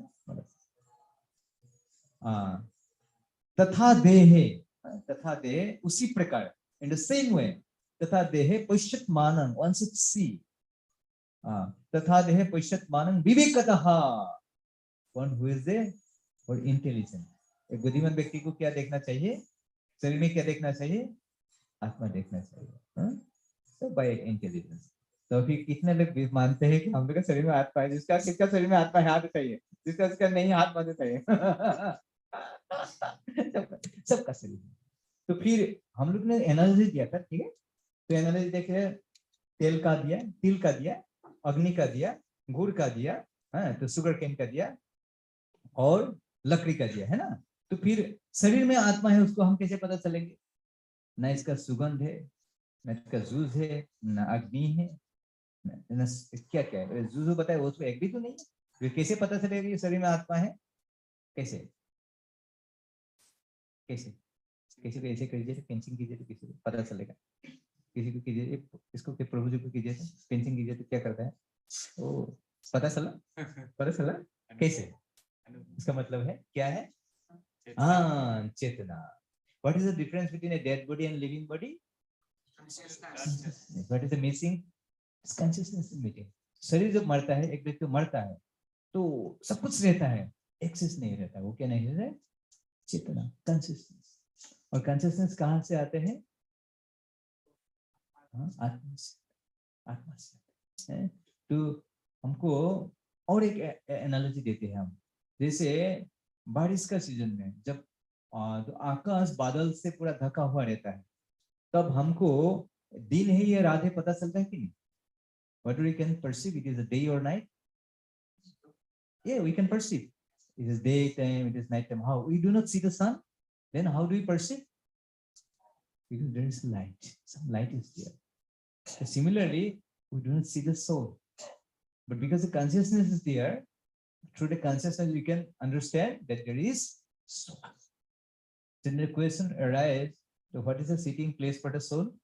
तथा देहे, तथा देहे उसी प्रकार, इन द सेम वे, तथा देहे पश्चित मानन, वन शुड सी तथा देह पश्यत्मानं विवेकतः, one who is there or intelligent. एक बुद्धिमान व्यक्ति को क्या देखना चाहिए? शरीर में क्या देखना चाहिए? आत्मा देखना चाहिए. So by intelligence. तो फिर कितने लोग मानते हैं कि हम लोग का शरीर में आत्मा है, जिसका किसका शरीर में आत्मा है हाथ उठाइए, जिसका इसका नहीं हाथ मत उठाइए. सबका शरीर. तो फिर हम लोग ने एनालिसिस दिया था, ठीक है. तो एनालिसिस देखे, तेल का दिया, तिल का दिया, अग्नि का दिया, गुड़ का दिया, तो शुगर केन का दिया और लकड़ी का दिया, है ना. तो फिर शरीर में आत्मा है उसको हम कैसे पता चलेंगे? ना इसका सुगंध है, ना इसका जूस है, ना अग्नि है, ना क्या क्या है. जूस बताए वो उसमें एक भी तो नहीं है. फिर कैसे पता चलेगा कि शरीर में आत्मा है? कैसे कैसे किसी को ऐसे कीजिए, पेंसिंग कीजिए तो किसी को पता चलेगा. किसी को कीजिए, इसको प्रभु जी को कीजिए, पेंसिंग कीजिए तो क्या करता है? ओ पता चला, पता चला कैसे? इसका मतलब है क्या है? हाँ, चेतना. What is the difference between a dead body and living body? What is the missing? It's consciousness is missing. शरीर जब मरता है, एक व्यक्ति मरता है तो सब कुछ रहता है, एक्सेस नहीं रहता. वो क्या नहीं रहता है? चेतना, कॉन्शियसनेस. और कॉन्शियसनेस कहाँ से आते हैं? आत्मा से. आत्मा से. तो हमको और एक एनालॉजी देते हैं हम. जैसे बारिश का सीजन में जब आकाश बादल से पूरा ढका हुआ रहता है, तब हमको दिन है या रात है पता चलता है कि नहीं? What do we can perceive? It is a day or night? Yeah, we can perceive. It is daytime, it is nighttime. How? We do not see the sun. Then how do we perceive? Because there is light. Some light is there. So similarly, we do not see the soul. But because the consciousness is there, through the consciousness we can understand that there is soul. Then the question arises, so what is the sitting place for the soul?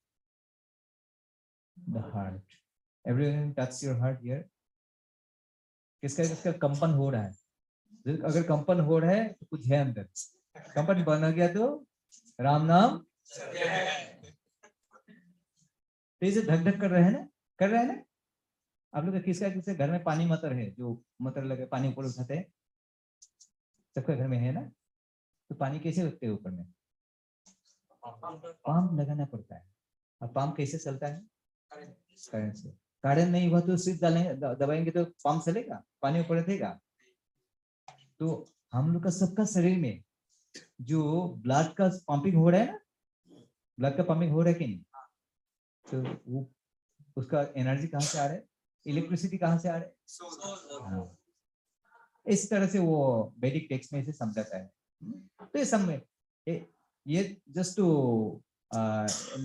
The heart. Everyone touch your heart here. किसका किसका कंपन हो रहा है? अगर कंपन हो रहा है तो कुछ है अंदर. कंपन बन गया तो राम नाम. तो इसे धक धक कर रहे हैं ना, कर रहे हैं ना. आप लोग किसका किसके घर में पानी मटर है, जो मटर लगे पानी ऊपर उठाते हैं? सबके घर में है ना. तो पानी कैसे रखते हैं ऊपर में? पंप लगाना पड़ता है. और पंप कैसे चलता है? करंट से. करंट नहीं हुआ तो स्विच डालेंगे, दबाएंगे तो पंप चलेगा, पानी ऊपर रहेगा. तो हम लोग का सबका शरीर में जो ब्लड का पंपिंग हो रहा है ना, ब्लड का पंपिंग हो रहा है कि नहीं? तो वो उसका एनर्जी कहाँ से आ रहा है? इलेक्ट्रिसिटी कहाँ से आ रहा है? इस तरह से वो वैदिक टेक्स्ट में इसे समझाता है. तो ये सब में ये just to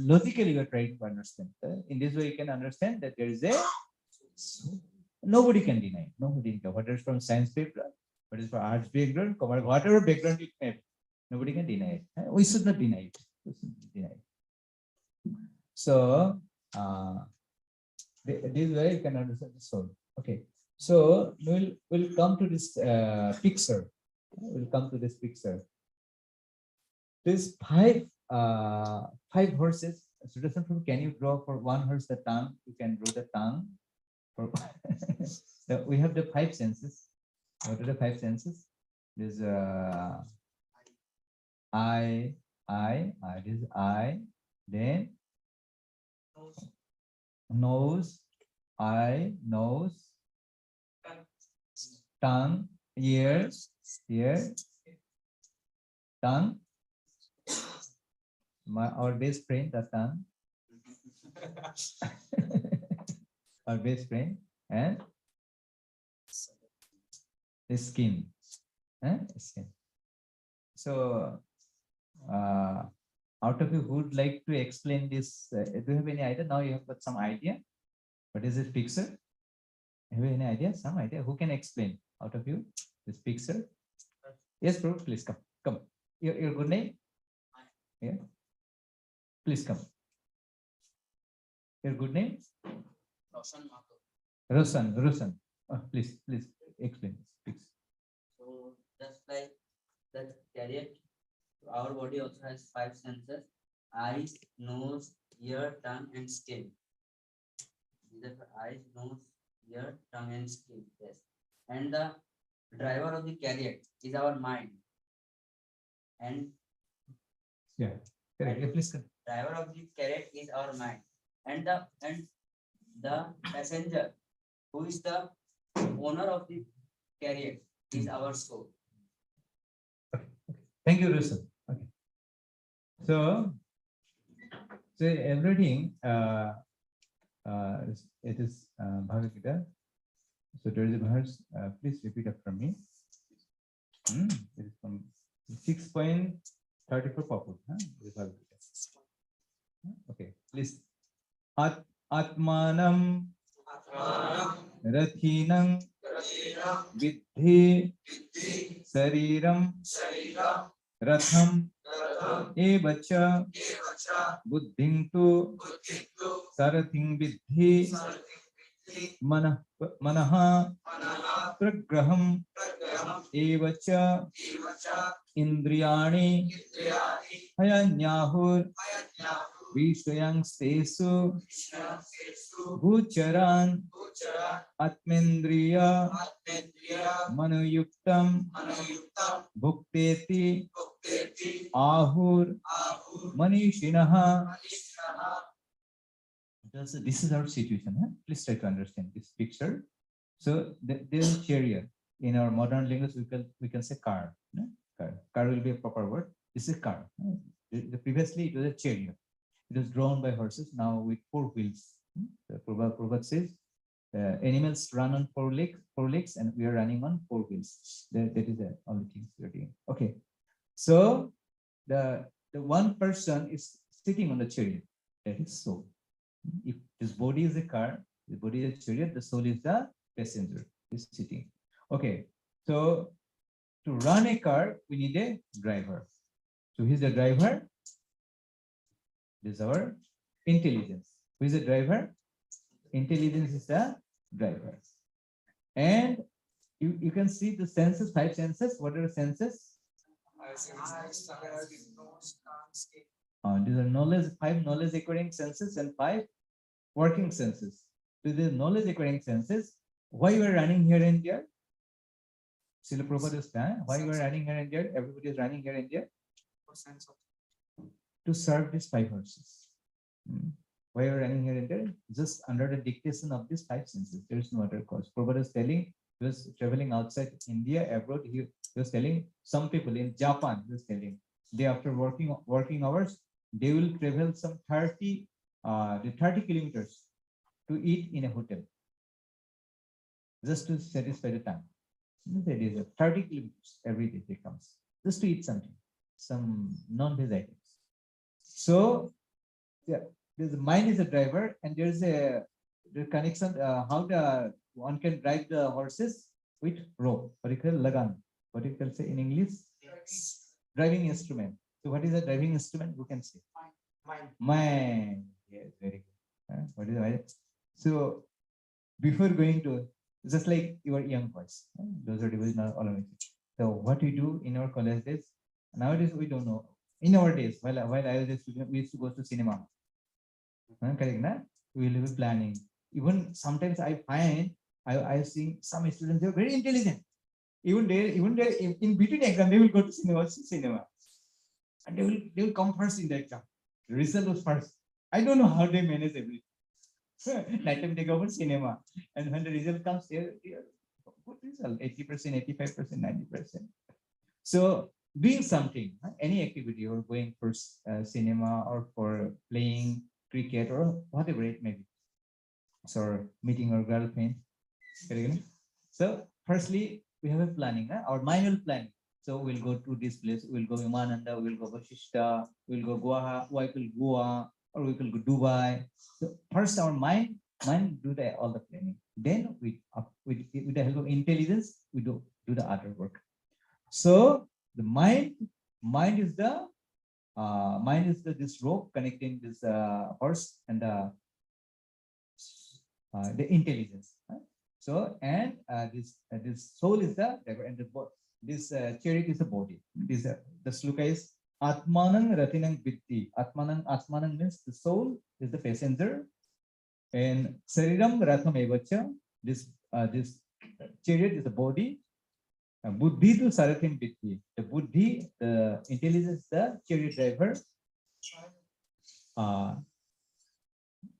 logically we are trying to understand. In this way you can understand that there is a nobody can deny it. Nobody can, whether it's from science background, whether it's from arts background, whatever background it may be, nobody can deny it. We should not deny it. We should not deny it. So this way you can understand the soul. Okay. So we'll come to this picture. We'll come to this picture. There's five horses. Srila Prabhupada, can you draw for one horse the tongue? You can draw the tongue. For so we have the five senses. What are the five senses? There's eye. This is eye. Then nose, eye, nose, tongue, ears, tongue. Our best friend, the tongue. Our best friend, and the skin. Skin. So, out of you who would like to explain this, do you have any idea? Now you have got some idea. What is this picture? Have you any idea? Some idea? Who can explain out of you this picture? Yes, bro, please come. Come. Your good name? Yeah. Please come. Your good name? Roshan. Oh, please explain this. So just like the chariot, our body also has five senses: eyes, nose, ear, tongue, and skin. These are eyes, nose, ear, tongue, and skin. Yes. And the driver of the chariot is our mind. And Yeah. Correct. Yeah, please continue. driver of the chariot is our mind. And the passenger, who is the owner of the chariot, is our soul. Thank you, Russell. Okay. So everything, it is Bhagavad Gita. So there is a verse, please repeat after me. It is from 6.34 purport. It is Bhagavad Gita. Okay, please. Atmanam Rathinam Vidhi Sariram Ratham Evacha Buddhim tu Sarathing Vidhi Manaha Pragraham Evacha Indriyani Hayanyahur Vishayang Sesu Gucharan Atmendriya Manuyuktam Bhukteti Ahur Manishinaha. This is our situation. Please try to understand this picture. So there is a chariot. In our modern language, we can say car. Car will be a proper word. This is car. Previously, it was a chariot. It was drawn by horses, now with 4 wheels. The Prabhupada says, animals run on 4 legs, and we are running on 4 wheels. That is the only thing we are doing. Okay. So the one person is sitting on the chariot. That is soul. If his body is a car, the body is a chariot, the soul is the passenger, is sitting. Okay. So to run a car, we need a driver. So he's the driver. This is our intelligence. Who is the driver? Intelligence is the driver. And you can see the senses, 5 senses. What are the senses? These are 5 knowledge acquiring senses and 5 working senses. So the knowledge acquiring senses. Why you are running here and there? Srila Prabhupada is saying, why you are running here and there? Everybody is running here and there. To serve these 5 horses. Why are you running here and there? Just under the dictation of these 5 senses. There is no other cause. Prabhupada is telling, he was traveling outside India, abroad. He was telling some people in Japan, he was telling, they after working hours, they will travel some 30 kilometers to eat in a hotel. Just to satisfy the time. That is 30 kilometers every day they comes. Just to eat something, some non-veg items. So, yeah, the mind is a driver, and there's the connection how one can drive the horses with rope. What you call lagan. What you can say in English? Driving instrument. So, what is a driving instrument? Who can say? Mind. Yes, very good. What is it? So, before going to, just like your young boys, those are divisional Olympics. So, what we do in our college days, nowadays we don't know. In our days, while I was a student, we used to go to cinema. Correct, na? We will be planning. Even sometimes I find I see some students, they are very intelligent. Even there in between exam, they will go to cinema, and they will come first in the exam. The result was first. I don't know how they manage everything. Night time they go for cinema, and when the result comes, good result, 80%, 85%, 90%. So doing something, any activity, or going for cinema, or for playing cricket, or whatever it may be, so meeting our girlfriend. So firstly, we have a planning, our mind will plan. So we'll go to this place, we'll go Vimananda, we'll go Vashishta, we'll go Guwahati, Goa, or we will go Dubai. So first our mind do all the planning. Then with the help of intelligence, we do the other work. So the mind is this rope connecting this horse and the intelligence. Right? So and this soul is the driver, and this chariot is the body. This the sloka is Atmanang Ratinang Vitti. Atmanang means the soul is the passenger, and Sariram Ratham Evacha. this chariot is the body. Buddhi to Sarathim Vitti. The Buddhi, the intelligence, the chariot driver.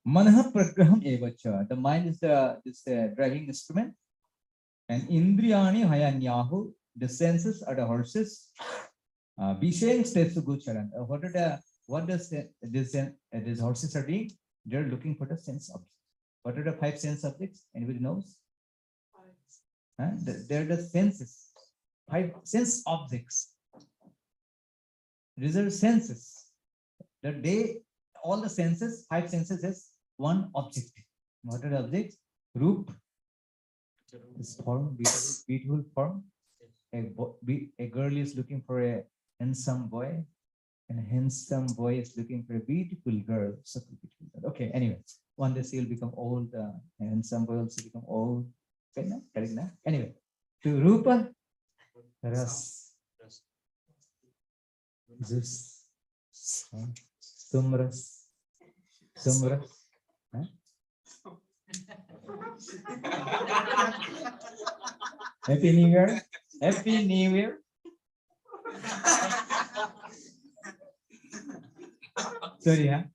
Manah Pragraham Evacha. The mind is the driving instrument. And Indriyani Hayanyahu, the senses are the horses. Bisheng states to Gucharan. What does these horses are doing? They're looking for the sense objects. What are the 5 sense objects? Anybody knows? They're the senses. 5 sense objects. These are senses. All the senses, 5 senses is one object. What are the objects? Roop, this form, beautiful form. A girl is looking for a handsome boy, and a handsome boy is looking for a beautiful girl. So beautiful girl. Okay, anyway, one day she'll become old, and some boy also become old. Correct na? Anyway, to Rupa, Ras, Zeus, Sumras, huh? Happy New Year. Happy New Year. Sorry, हाँ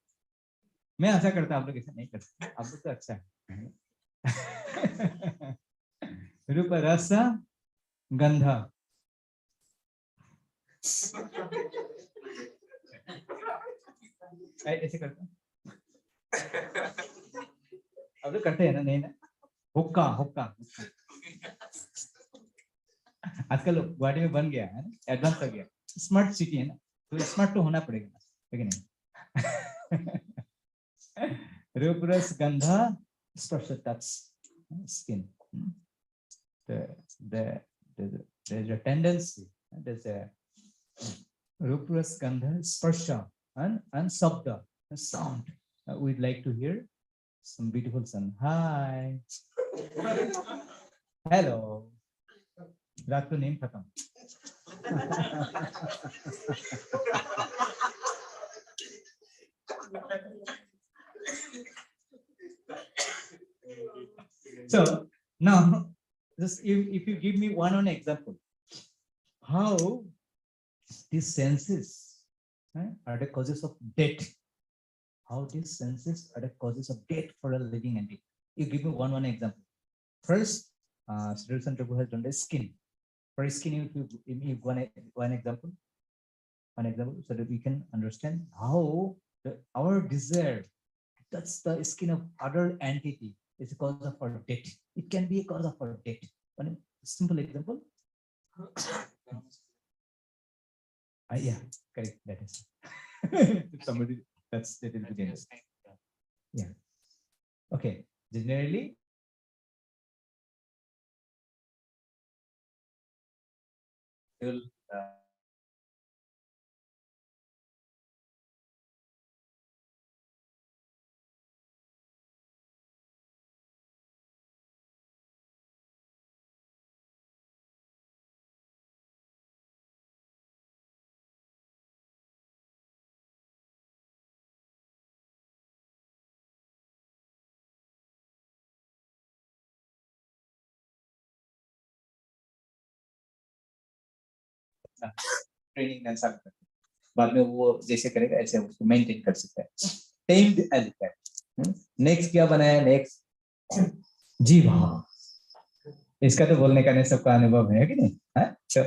मैं ऐसा करता आप लोग ऐसा नहीं करते आप लोग तो अच्छा है रूप रस गंध ऐसे करते आप लोग करते हैं ना नहीं ना हुक्का हुक्का आजकल गुवाहाटी में बन गया है ना एडवांस हो गया स्मार्ट सिटी है ना तो स्मार्ट तो होना पड़ेगा ना लेकिन नहीं रूप रस गंधा स्पर्श touch skin there's a tendency there's a रूप रस गंधा sparsha and sabda sound we'd like to hear some beautiful sound hi hello रात को नींद खत्म so now just if you give me one example how these senses are the causes of death how these senses are the causes of death for a living entity you give me one example first Srila Prabhupada has done the skin for skin if you give me one example so that we can understand how our desire that's the skin of other entity is a cause of our death. It can be a cause of our death. One simple example. Yeah, correct. That is. Somebody that is begins. Yeah. Okay. Generally. Training ऐसा बाद में वो जैसे करेगा ऐसे उसको maintain कर सकता है टेम्ड एलिफेंट नेक्स्ट क्या बनाया नेक्स्ट जीवा इसका तो बोलने का नहीं सबका अनुभव है कि नहीं तो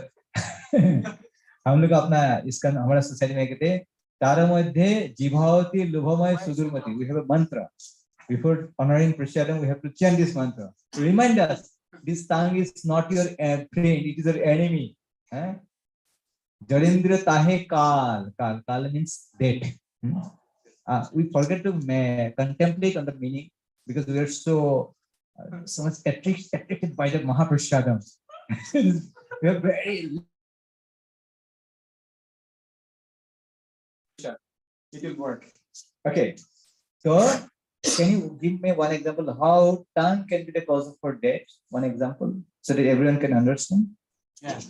हम लोग अपना इसका हमारा सोसाइटी में कहते हैं तारा मध्य जीवावती लुभमय सुदूरमती we have a mantra before honoring prasadam we have to chant this mantra to remind us this tongue is not your friend it is your enemy Jarindra tahe kal means dead. We forget to contemplate on the meaning because we are so much attracted by the Mahaprasadam. We are very. It will work. Okay. So, can you give me one example how tongue can be the cause for death? One example so that everyone can understand. Yeah.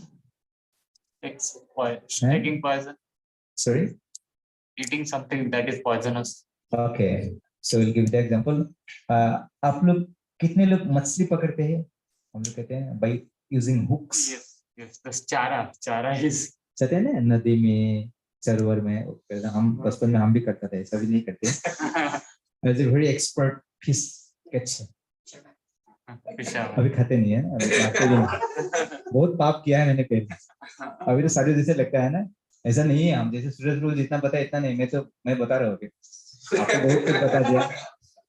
Taking poison. Sorry? Eating something that is poisonous. Okay. So we'll give the example. आप लोग कितने लोग मछली पकड़ते हैं? हम लोग कहते हैं by using hooks. Yes, yes. The chara is. चलते हैं ना नदी में, सरोवर में। हम बचपन में हम भी करते थे, सभी नहीं करते। As a very expert fish catcher. अभी खाते नहीं है ना, अभी खाते भी नहीं। बहुत पाप किया है मैंने पहले। अभी तो सारे जैसे लगता है ना, ऐसा नहीं है। हम जैसे सूरज रोज जितना पता है इतना नहीं। मैं बता रहा हूँ, आपको बहुत कुछ बता दिया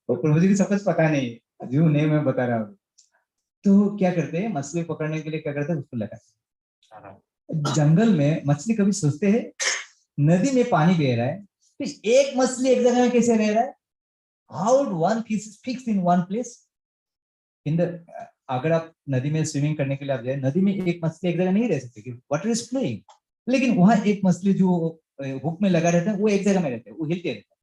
और मुझे भी सब कुछ पता नहीं, जो नहीं मैं बता रहा हूँ। तो क्या करते हैं, मछली पकड़ने के लिए क्या करते हैं, उसको लगाते। जंगल में मछली कभी सोचते हैं, नदी में पानी बह रहा है तो एक मछली एक जगह में कैसे रह रहा है? How one fix in one place in the. अगर आप नदी में स्विमिंग करने के लिए आप जाए, नदी में एक मछली एक जगह नहीं रह सकती, वाटर इज फ्लोइंग। लेकिन वहां एक मछली जो हुक में लगा रहता है, वो एक जगह में रहता है, वो हिलते रहता है।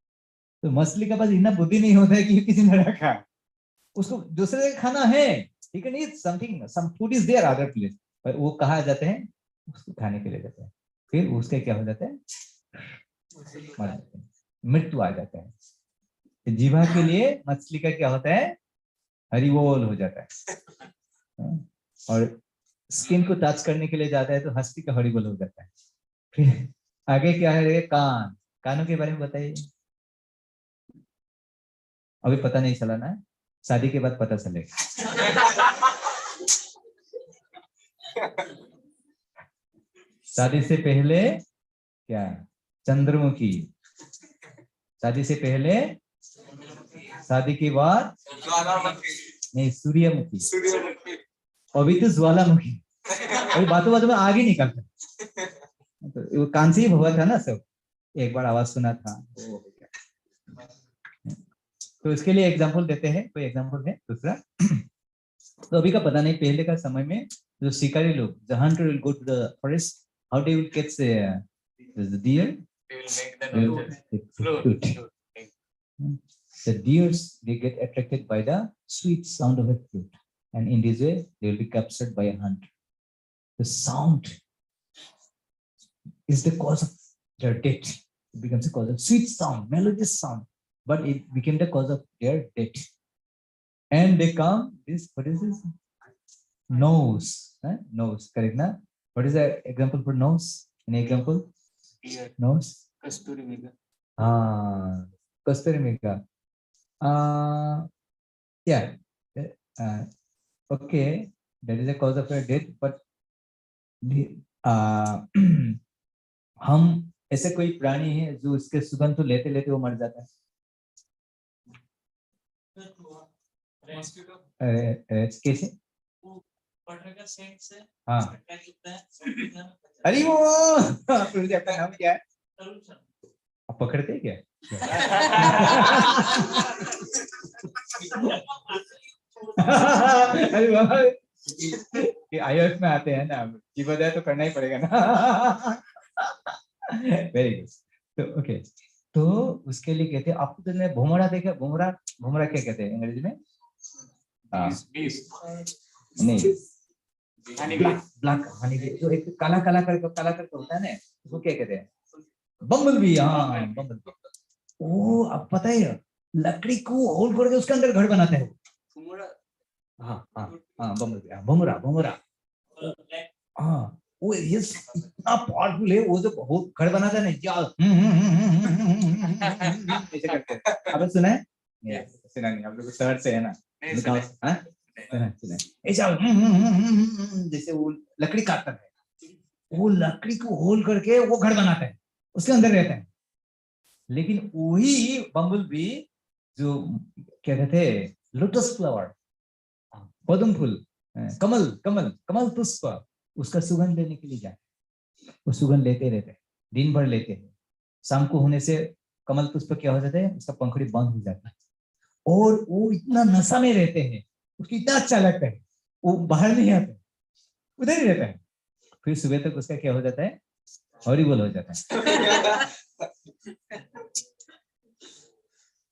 तो मछली के पास इतना बुद्धि नहीं होता है कि किसी ने रखा, उसको दूसरे जगह खाना है। He can eat something, some food is there other place, पर वो कहाँ जाते हैं, उसको खाने के लिए जाते हैं। फिर उसके क्या हो जाता है, मर जाते हैं, मृत्यु आ जाता है। जीवा के लिए मछली का क्या होता है, हरिबोल हो जाता है। और स्किन को टच करने के लिए जाता है तो हस्ती का हरिबोल हो जाता है। फिर आगे क्या है, कान, कानों के बारे में बताइए। अभी पता नहीं चला ना, शादी के बाद पता चलेगा। शादी से पहले क्या, चंद्रमुखी। शादी से पहले, शादी के बाद नहीं, सूर्यमुखी। अभी तो ज्वालामुखी। अभी बातों बातों में आगे निकलता। तो कान से ही हुआ था ना सब, एक बार आवाज सुना था वो हो गया। तो इसके लिए एग्जांपल देते हैं, कोई एग्जांपल है दूसरा। तो अभी का पता नहीं, पहले का समय में जो शिकारी लोग, the hunter will go to the forest, how they will catch the deer? They will make the noise. Flute. The deers, they get attracted by the sweet sound of a flute, and in this way they will be captured by a hunter. The sound is the cause of their death. It becomes a cause of sweet sound, melodious sound, but it became the cause of their death. And they come, this, what is this? Nose, nose, correct na? What is the example for nose? Any example? Deer. Nose? Kasturi mega. Kasturi mega. Yeah. Okay, that is a cause of a death, but हम ऐसे कोई प्राणी है जो इसके सुगंध तो लेते लेते वो मर जाता है? कैसे? हाँ, अरे वो आपका नाम क्या है? आप पकड़ते हैं क्या? अरे वाह, ये IYF में आते हैं ना, की वजह तो करना ही पड़ेगा ना। Very good. तो ओके, तो उसके लिए कहते हैं, आपको तो भोमरा देखा, भोमरा, भोमरा क्या कहते हैं अंग्रेजी में? Bees. नहीं, Honey black black honey bee, जो एक काला काला करके होता है ना, उसको क्या कहते हैं? बम्बल बी। हाँ, बम्बल बी। ओ, अब पता है, लकड़ी को होल करके उसके अंदर घर बनाते हैं। हाँ हाँ हाँ, बम्बल बी, भोमरा भोमरा। हाँ, वो ये इतना पावरफुल है, वो जो बहुत घर बनाता है ना, क्या ऐसे करते हैं। आपने सुना है? नहीं, सुना नहीं, आप लोग शहर से है ना? ऐसा जैसे वो लकड़ी काटता है, वो लकड़ी को होल करके वो घर बनाता है, उसके अंदर रहता है। लेकिन वही बम्बल बी जो क्या कहते हैं, लोटस फ्लावर, पद्म फूल, कमल कमल कमल पुष्प, उसका सुगंध लेने के लिए जाते, वो सुगंध लेते रहते हैं, दिन भर लेते हैं। शाम को होने से कमल पुष्प क्या हो जाता है, उसका पंखुड़ी बंद हो जाता है, और वो इतना नशा में रहते हैं, उसको इतना अच्छा लगता है, वो बाहर नहीं आता, उधर ही रहता है। फिर सुबह तक उसका क्या हो जाता है, हॉरिबल हो जाता है।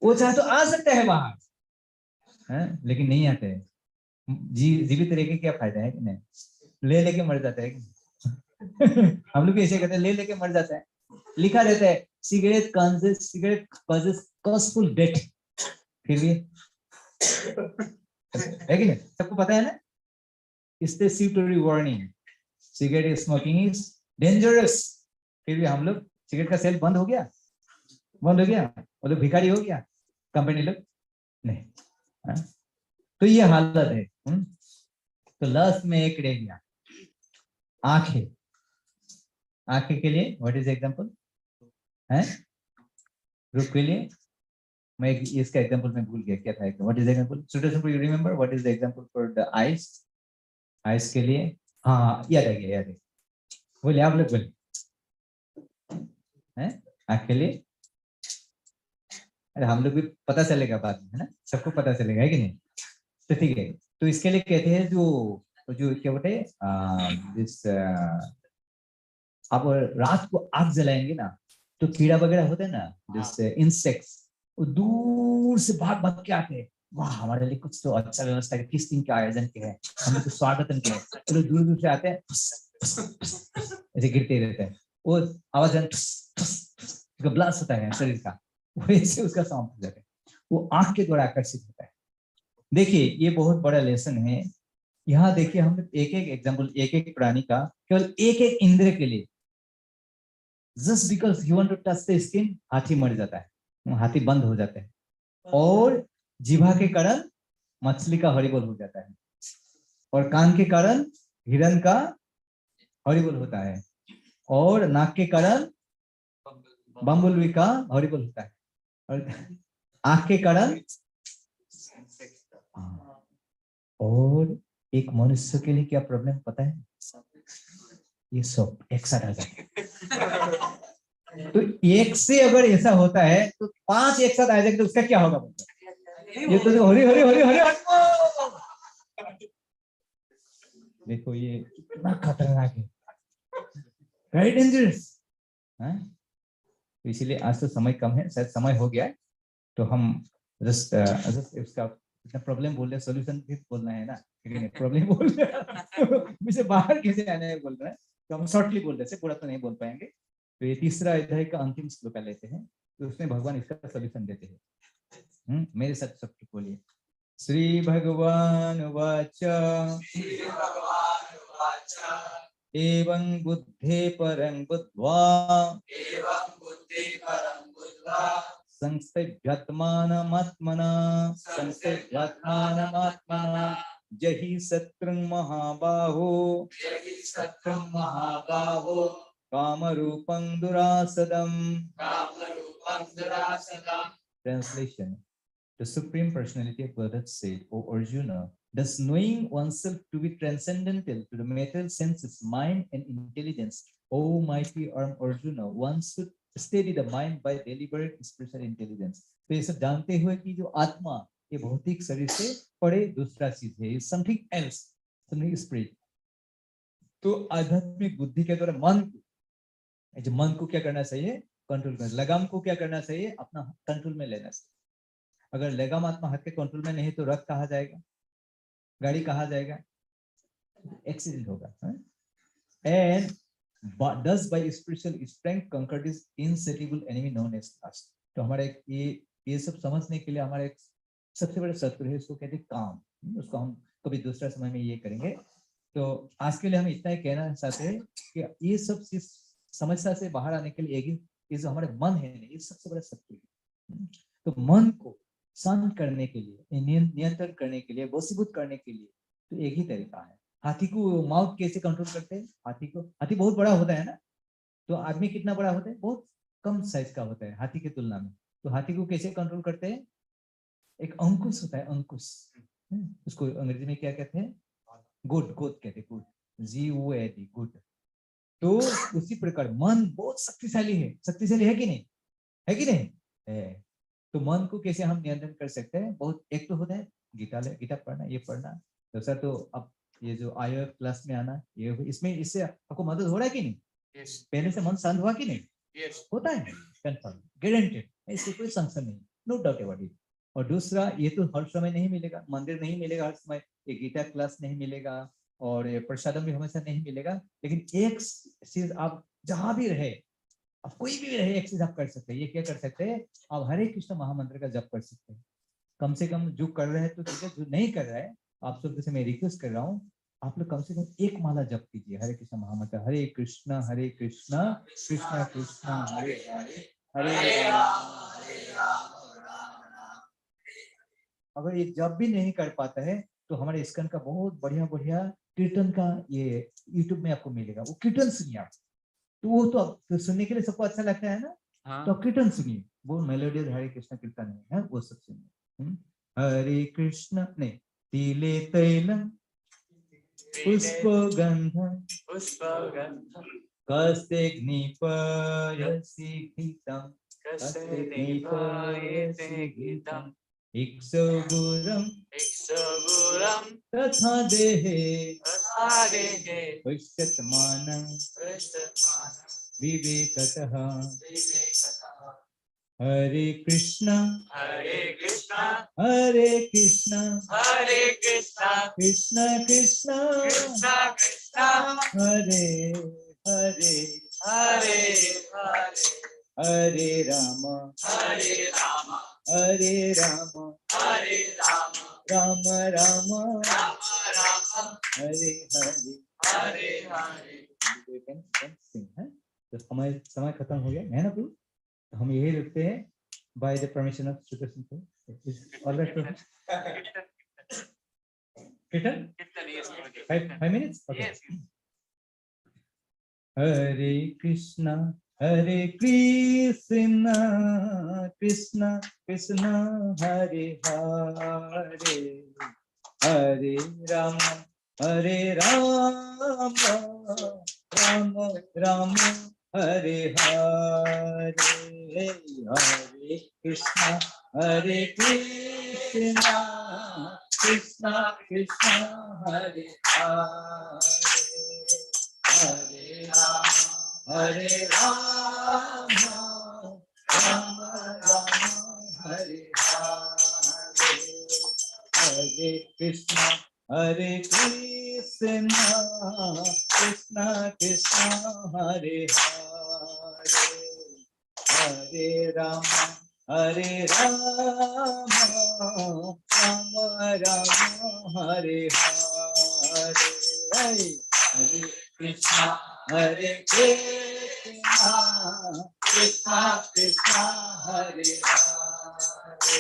वो चाहे तो आ सकता है बाहर, लेकिन नहीं आते हैं। जीवित रह के क्या फायदा है कि नहीं, ले लेके मर जाता है। हम लोग भी ऐसे कहते हैं, ले लेके मर जाता है। लिखा रहता है, सिगरेट कॉजेस कॉजफुल डेथ, फिर भी है कि नहीं? सबको पता है ना, statutory warning, cigarette smoking is dangerous. फिर भी हम लोग, सिगरेट का सेल बंद हो गया, बंद हो गया, वो लोग भिखारी हो गया, कंपनी लोग नहीं। हाँ? तो ये हालत है। तो लस्ट में एक रह गया, आंखें। आंखें के लिए व्हाट इज एग्जांपल है? रूप के लिए मैं इसका एग्जांपल मैं भूल गया क्या था। What is example? Students you remember what is the example for the eyes? Eyes के लिए हाँ याद आ गया, याद है। बोलिए आप लोग बोलिए। हैं आंख के लिए? अरे हम लोग भी पता चलेगा बाद में, है ना, सबको पता चलेगा, है कि नहीं? तो ठीक है, तो इसके लिए कहते हैं जो जो क्या बोलते आप रात को आग जलाएंगे ना, तो कीड़ा वगैरह होते हैं ना, जैसे इंसेक्ट्स, वो दूर से भाग भाग के आते हैं। वाह हमारे लिए कुछ तो अच्छा व्यवस्था है, किस दिन का आयोजन किया है, हमने तो स्वागतम किया है। तो दूर दूर से आते हैं, ऐसे गिरते रहते हैं, वो आवाज ब्लास्ट होता है शरीर का, वैसे उसका साउंड हो जाता है, वो आंख के द्वारा आकर्षित होता है। देखिए ये बहुत बड़ा लेसन है। यहाँ देखिए हम एक एक एग्जाम्पल, एक एक प्राणी का केवल एक एक इंद्र के लिए, just because you want to touch the skin, हाथी मर जाता है, हाथी बंद हो जाता है, और जीभा के कारण मछली का हरिबोल हो जाता है, और कान के कारण हिरण का हरिबोल होता है, और नाक के कारण बम्बलबी का हरिबोल होता है, और आंख के कारण, और एक मनुष्य के लिए क्या प्रॉब्लम पता है? ये सब एक साथ आ जाए। तो एक से अगर ऐसा होता है तो 5 एक साथ आ जाएंगे, तो उसका क्या होगा? ये तो हरी हरी हरी हरी, देखो ये कितना खतरनाक है, वेरी डेंजरस। तो इसीलिए आज तो समय कम है, शायद समय हो गया है, तो हम जस्ट इसका इतना प्रॉब्लम बोल रहे हैं, सॉल्यूशन भी बोलना है ना, प्रॉब्लम बोल रहे हैं मुझे बाहर कैसे आने हैं बोल रहे हैं, तो हम शॉर्टली बोल रहे हैं, पूरा तो नहीं बोल पाएंगे। तो ये तीसरा अध्याय का अंतिम श्लोक लेते हैं, तो उसमें भगवान इसका सॉल्यूशन देते हैं। मेरे साथ सब बोलिए। श्री भगवान वाच एवं बुद्धे परं बुद्ध्वा संस्थात्मानमात्मना जहि शत्रुं महाबाहो कामरूपं दुरासदम्। Translation. The Supreme Personality of Godhead said, O Arjuna, thus knowing oneself to be transcendental to the material senses, mind and intelligence, O mighty Arjuna, one should steady the mind by deliberate spiritual intelligence. तो ये सब जानते हुए कि जो आत्मा ये भौतिक शरीर से परे दूसरा चीज है, something else, something spirit. तो आध्यात्मिक बुद्धि के द्वारा मन को क्या करना चाहिए? कंट्रोल करना। लगाम को क्या करना चाहिए? अपना कंट्रोल में लेना चाहिए। अगर लगाम आत्मा हाथ के कंट्रोल में नहीं तो रथ कहाँ जाएगा, गाड़ी कहाँ जाएगा, एक्सीडेंट होगा। And thus by spiritual strength conquer this insatiable enemy known as lust. तो हमारे ये सब समझने के लिए हमारा एक सबसे बड़ा शत्रु है, उसको कहते हैं काम। उसको हम कभी दूसरा समय में ये करेंगे। तो आज के लिए हम इतना ही कहना चाहते हैं कि ये सब समस्या से बाहर आने के लिए ये जो हमारे मन है, ये सबसे बड़ा शत्रु है। तो मन को शांत करने के लिए, नियंत्रण करने के लिए, वशीभूत करने के लिए तो एक ही तरीका है। हाथी को माउथ कैसे कंट्रोल करते हैं? हाथी बहुत बड़ा होता है ना, तो आदमी कितना बड़ा होता है? बहुत कम साइज का होता है हाथी की तुलना में। तो हाथी को कैसे कंट्रोल करते हैं? एक अंकुश होता है, अंकुश, उसको अंग्रेजी में क्या कहते हैं? गुड कहते हैं, गुड, GOAD, गुड। तो उसी प्रकार मन बहुत शक्तिशाली है कि नहीं? है कि नहीं? है। तो मन को कैसे हम नियंत्रण कर सकते हैं? बहुत एक तो होता है गीता पढ़ना, ये पढ़ना। दूसरा तो अब ये जो IYF क्लास में आना, ये इसमें इससे आपको मदद हो रहा है कि नहीं? Yes. पहले से मन शांत हुआ कि नहीं? Yes. होता है, कंफर्म, गारंटेड, इससे कोई संशय नहीं, नो डाउट अबाउट इट। और दूसरा, ये तो हर समय नहीं मिलेगा, मंदिर नहीं मिलेगा हर समय, ये गीता क्लास नहीं मिलेगा, और ये प्रसादम भी हमेशा नहीं मिलेगा। लेकिन एक चीज आप जहां भी रहे, आप कोई भी रहे, एक चीज आप कर सकते हैं। ये क्या कर सकते हैं? आप हरे कृष्ण महामंत्र का जप कर सकते हैं। कम से कम जो कर रहे हैं तो ठीक है, जो नहीं कर रहा है आप सब से मैं रिक्वेस्ट कर रहा हूँ, आप लोग कम से कम एक माला जप कीजिए, हरे कृष्ण महामंत्र, हरे कृष्णा कृष्णा कृष्णा हरे हरे, हरे राम। अगर ये जब भी नहीं कर पाता है तो हमारे ISKCON का बहुत बढ़िया बढ़िया कीर्तन का ये YouTube में आपको मिलेगा, वो कीर्तन सुनिए आप, तो वो तो तो सुनने के लिए सबको अच्छा लगता है ना, तो आप कीर्तन सुनिए, वो मेलोडियस हरे कृष्ण कीर्तन है वो सब सुनिए। हरे कृष्ण नहीं, तिले तैलम पुष्पगंधम कस्ते घ्निपयसिखितम गीतम इक्षुगुरम तथा देहे पश्यत्मानं विवेकतः। हरे कृष्णा कृष्ण कृष्ण हरे हरे हरे राम राम राम हरे हरे। तो समय खत्म हो गया है ना प्रभु, तो हम यही रखते हैं by the permission of Shri Krishna. Alright प्रभु, कीर्तन 5 minutes, okay. हरे कृष्णा कृष्णा कृष्णा हरे हरे, हरे राम राम राम हरे हरे, हरे कृष्णा कृष्णा कृष्णा हरे हरे, हरे राम राम राम हरे हरे, हरे कृष्णा कृष्णा कृष्णा हरे हरे, हरे राम राम राम हरे हरे, हरे कृष्णा कृष्णा कृष्णा हरे हरे,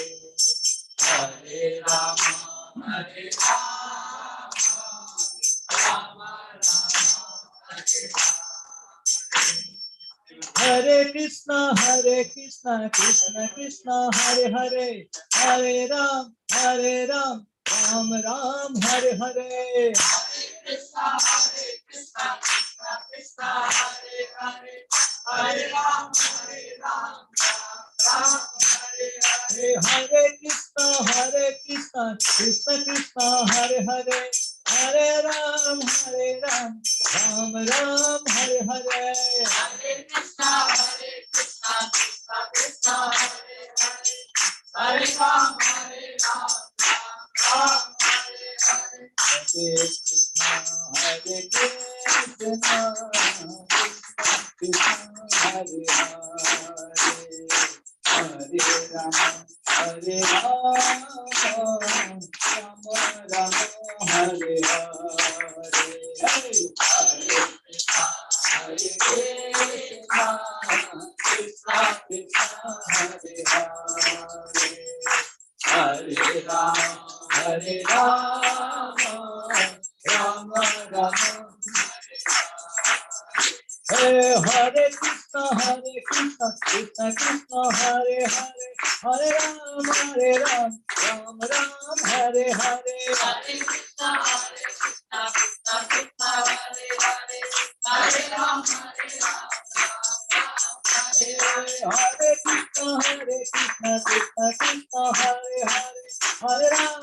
हरे राम हरे कृष्णा कृष्ण कृष्णा हरे हरे, हरे राम राम राम हरे हरे, हरे कृष्णा कृष्ण कृष्णा हरे हरे, हरे राम राम राम हरे हरे, हरे कृष्णा कृष्णा हरे राम राम हरे हरे, हरे कृष्णा कृष्णा कृष्णा हरे हरे, हरे राम राम राम हरे हरे, हरे कृष्णा कृष्णा कृष्णा हरे हरे, हरे राम राम राम हरे कृष्णा कृष्ण कृष्ण हरे हरे, हरे राम राम राम हरे हरे, हरे कृष्णा कृष्ण कृष्ण हरे हरे, हरे राम हरे कृष्णा कृष्ण कृष्ण हरे हरे, हरे राम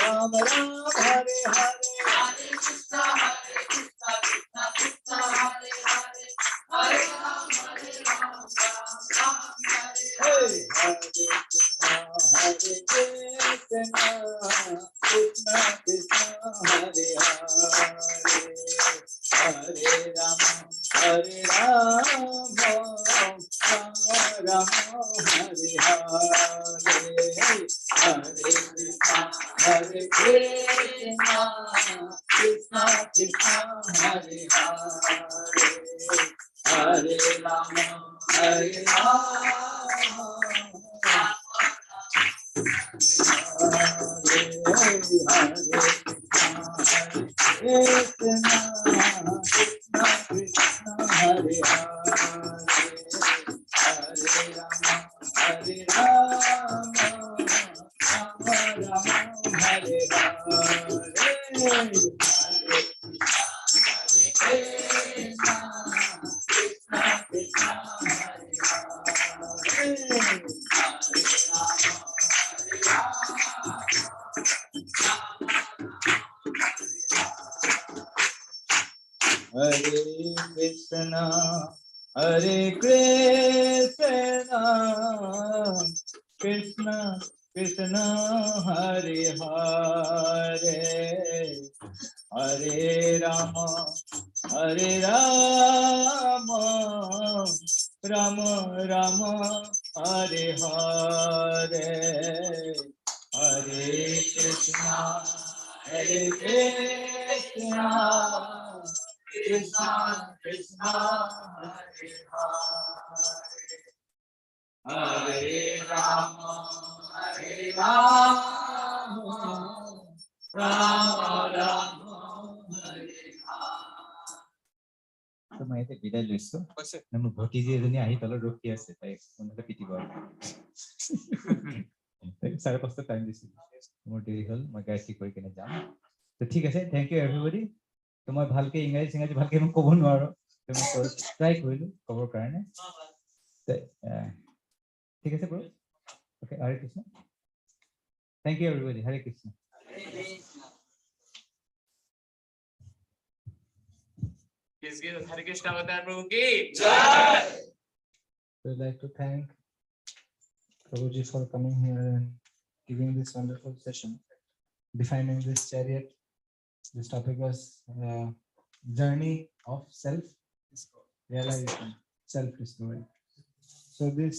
राम हरे हरे, हरे कृष्णा कृष्ण कृष्ण हरे हरे, हरे राम हरे कृष्णा कृष्ण कृष्ण हरे हरे, हरे Ram Ram Ram Hare Hare, Krishna Krishna Hare Hare Hare Rama Hare Rama Hare Krishna, Krishna Krishna Hare Hare, Hare Rama, Hare Rama, Rama Rama, Hare Hare, Hare Krishna, Hare Krishna, Krishna Krishna Hare Hare, Hare Rama, Hare Rama, Rama Rama, Hare Hare. মই এতিয়া বিদায় লৈছো মোৰ ভতিজী এজনী আহি তলত ৰখি আছে তাইক কোনোটা পিটিব চাৰে 5টা টাইম দিছিল মোৰ দেৰি হ'ল মই গাড়ী কৰি কিনে যাম তো ঠিক আছে থেংক ইউ এভৰিবডি তো মই ভালকে ইংৰাজী ভালকে মই ক'ব নোৱাৰো তো মই ট্ৰাই কৰিলো ক'বৰ কাৰণে ঠিক আছে bro okay Hare Krishna thank you everybody Hare Krishna Hare Krishna Avatar Prabhu ki jai. We'd like to thank Prabhuji for coming here and giving this wonderful session, defining this chariot. This topic was journey of self-realization, self-discovery. So this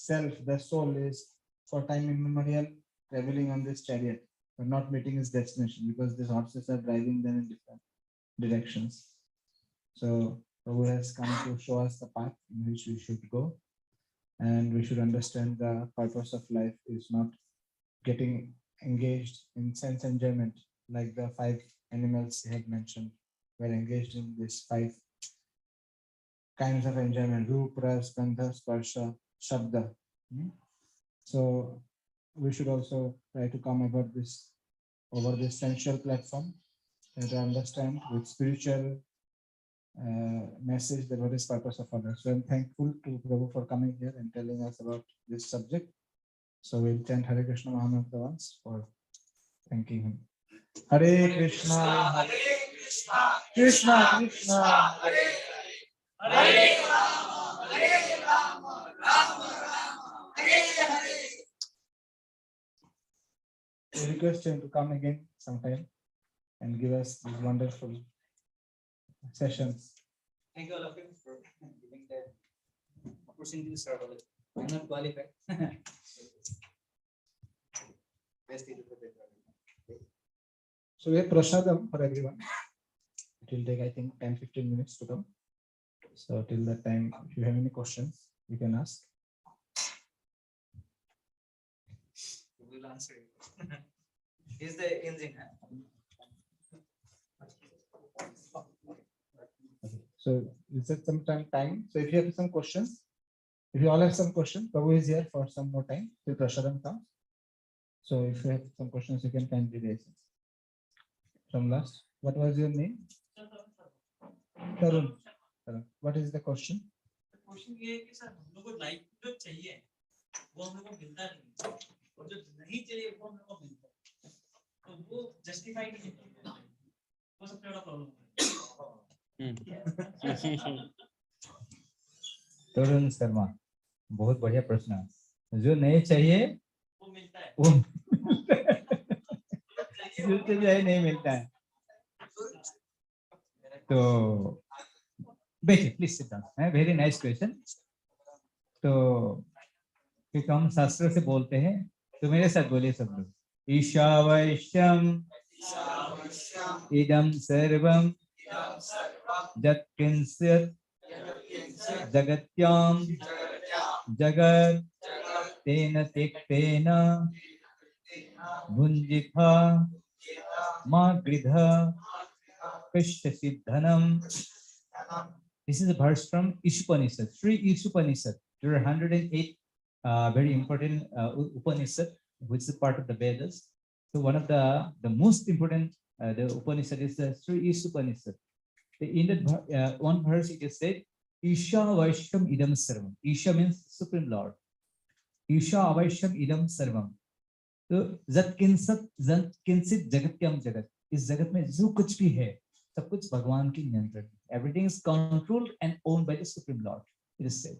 self, the soul, is for time immemorial traveling on this chariot, but not meeting its destination because these horses are driving them in different directions. So Prabhu has come to show us the path in which we should go, and we should understand the purpose of life is not getting engaged in sense enjoyment like the 5 animals he had mentioned. We're engaged in these 5 kinds of enjoyment: Roop, Ras, Gandha, Sparsha, Shabda. So we should also try to come over this sensual platform and to understand with spiritual message that what is purpose of others. So I'm thankful to Prabhu for coming here and telling us about this subject. So we'll chant Hare Krishna Mahamantra once for thanking him. Hare Krishna, Krishna Krishna, Hare Hare, Hare Rama, Rama Rama, Hare Hare. We request him to come again sometime and give us these wonderful sessions. Thank you all of you for giving the opportunity to serve. I'm not qualified. Best thing to do. So we have prasadam for everyone. It will take, I think, 10-15 minutes to come. So till that time, if you have any questions, you can ask. We will answer you. Is the engine? Okay. So we set some time. So if you have some questions, if you all have some questions, Prabhu is here for some more time till prasadam comes. So if you have some questions, you can kindly raise it. From last, what was your name? Tarun. What is the question? Question ये है कि sir हम लोग को life जो चाहिए वो हम लोग को मिलता नहीं और जो नहीं चाहिए वो हम लोग को मिलता है तो वो जस्टिफाई नहीं होता वो सबसे बड़ा प्रॉब्लम है तरुण शर्मा बहुत बढ़िया प्रश्न है जो नहीं चाहिए वो मिलता है वो जो चाहिए नहीं मिलता है तो बैठिए प्लीज सिट डाउन है वेरी नाइस क्वेश्चन तो क्योंकि हम शास्त्र से बोलते हैं तो मेरे साथ बोलिए सब लोग ईशावैश्यम idam sarvam jat kinsit jagatyam jagat tena tektena bhunjitha ma gridha krishna siddhanam. This is a verse from Ishupanishad, Sri Ishupanishad. There are 108 very important Upanishad, which is part of the Vedas. So one of the most important the Upanishad is the Sri Ishupanishad. In that one verse it is said, Isha Vaishyam Idam Sarvam. Isha means Supreme Lord. Isha Vaishyam Idam Sarvam. तो जत किंचित जगत्यम जगत, इस जगत में जो कुछ भी है सब कुछ भगवान की नियंत्रण. Everything is controlled and owned by the Supreme Lord, it is said.